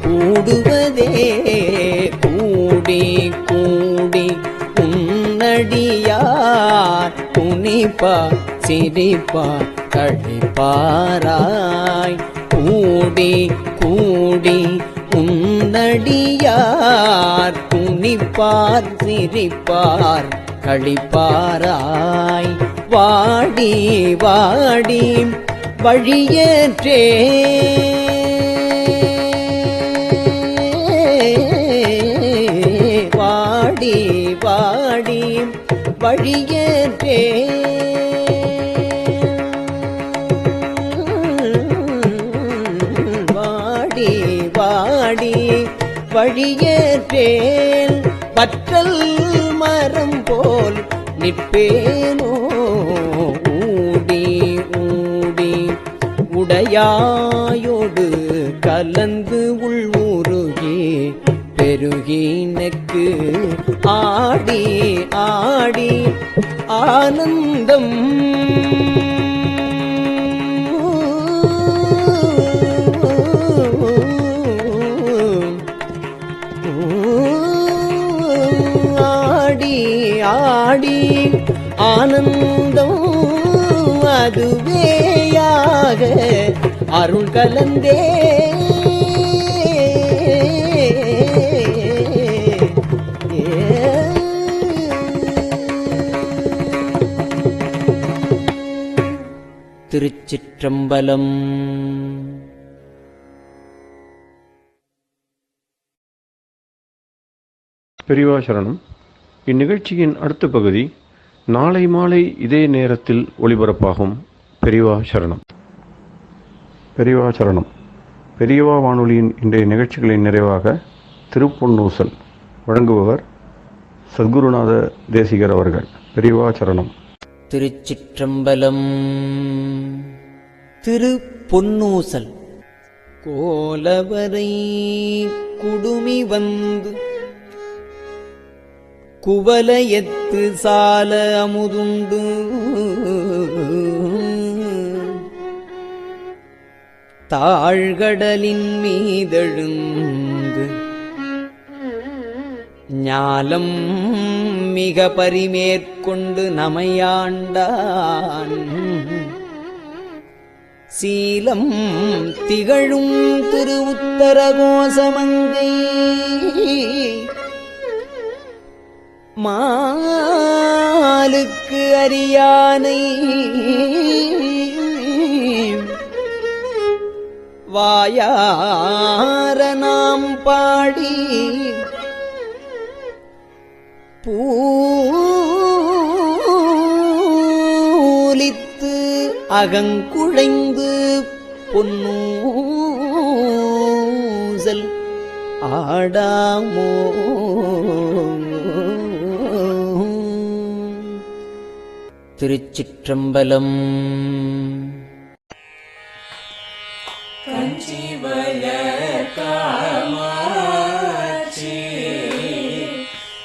கூடுவதே கூடி கூடி உன்னடியார் துணிப்பா சிரிப்பா கழிப்பாராய் கூடி கூடி உன்னடியார் துணிப்பார் சிரிப்பார் கழிப்பாராய் வாடி வாடி வழியேற்றே வாடி வாடி வழியேற்றே வாடி வாடி வழியேற்றேன் வற்றல் மரம் போல் நிற்பேனோ ஊடி ஊடி உடையாயோடு கலந்து உள்ஊருகி பெருகினக்கு ஆடி ஆடி ஆனந்தம் ஆடி ஆடி ஆனந்தம் அதுவேயாக அருள் கலந்தே திருச்சிற்றம்பலம். பெரியவா சரணம். இந்நிகழ்ச்சியின் அடுத்த பகுதி நாளை மாலை இதே நேரத்தில் ஒளிபரப்பாகும். பெரியவா சரணம். பெரியவா சரணம். பெரியவா வானொலியின் இன்றைய நிகழ்ச்சிகளின் நிறைவாக திருப்பொன்னூசல் வழங்குபவர் சத்குருநாத தேசிகர் அவர்கள். பெரியவா சரணம். திருச்சிற்றம்பலம். திருப்பொன்னூசல். கோலவரை குடுமி வந்து குவலயத்து சால அமுதுண்டு தாழ்கடலின் மீதெழுந்து ஞாலம் மிக பரிமேற்கொண்டு நமையாண்டான் சீலம் திகழும் திரு உத்தரகோசமங்கை மாலுக்கு அரியானை வாயார நாம் பாடி பூலித்து அகங்குழைந்து பொன்னூசல் ஆடாமோ. திருச்சிற்றம்பலம். கஞ்சிவய காமாட்சி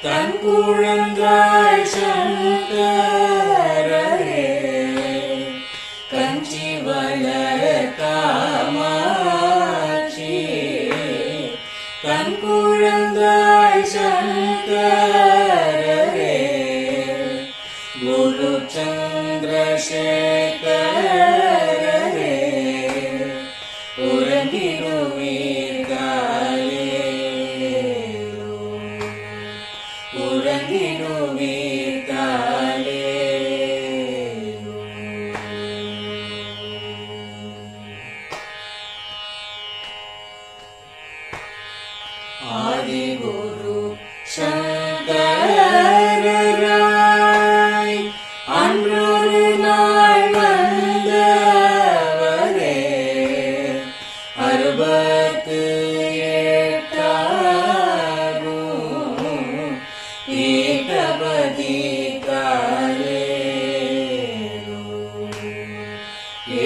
தன் குழந்தாய் சங்கரரே. கஞ்சிவய காமாட்சி தன் குழந்தாய் சங்கரரே. குரு சந்திரசேகரரே உறங்கிடுவீர்களேலோ உறங்கிடுவீர்களேலோ. ஆதிகுரு சங்கரராய் அன்றொரு நாள் வந்தவரே. அறுபத்து எட்டாகும் ஏகபதி காலேலோ.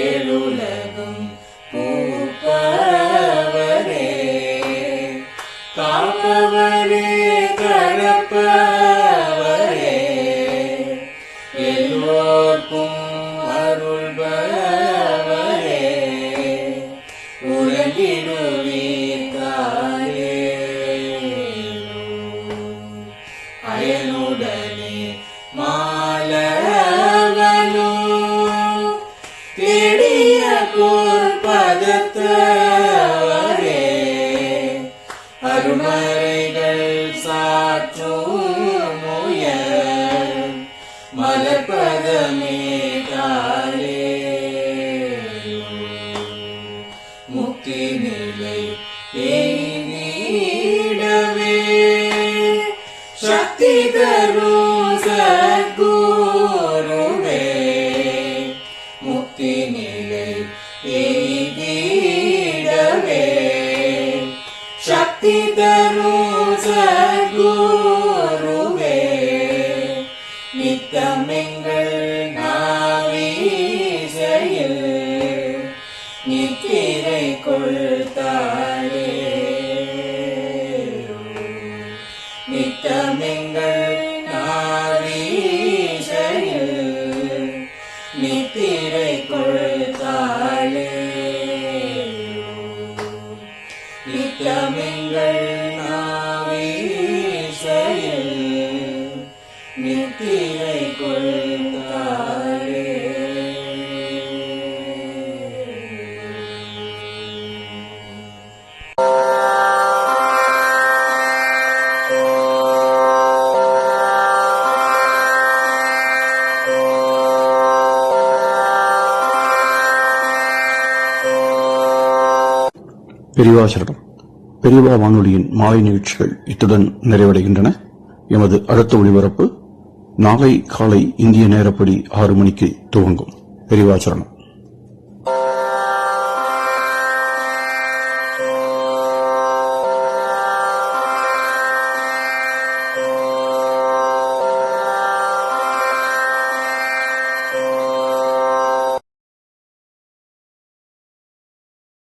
ஏழுலகும் பூப்பவரே காப்பவரே கரப்பவரே. எல்லோர்க்கும் அருள்பவரே உறங்கிடுவீர்களேலோ. அயனுடனே மாலவனோ தேடிய பொற்பதத்தவரே. அருமறைகள் சாற்றும் முயல் மலர்பதமே காலேலோ. முக்தி நிலை எய்திடவே சக்தி தரும் சத்குருவே. முக்தி நிலை எய்திடவே சக்தி தரும் சத்குருவே. நித்தமெங்கள் நாவீசையில் நித்திரை கொள்தாளேலோ. நித்தமெங்கள் நாவீசையில் நித்திரை கொள்காளே நித்தமெங்கள் நாவீசையில் நித்திரை கொள்காளே. பெரியவா சரணம். பெரியவா வானொலியின் மாலை நிகழ்ச்சிகள் இத்துடன் நிறைவடைகின்றன. எமது அடுத்த ஒளிபரப்பு நாளை காலை இந்திய நேரப்படி 6 மணிக்கு துவங்கும். பெரியவா சரணம்.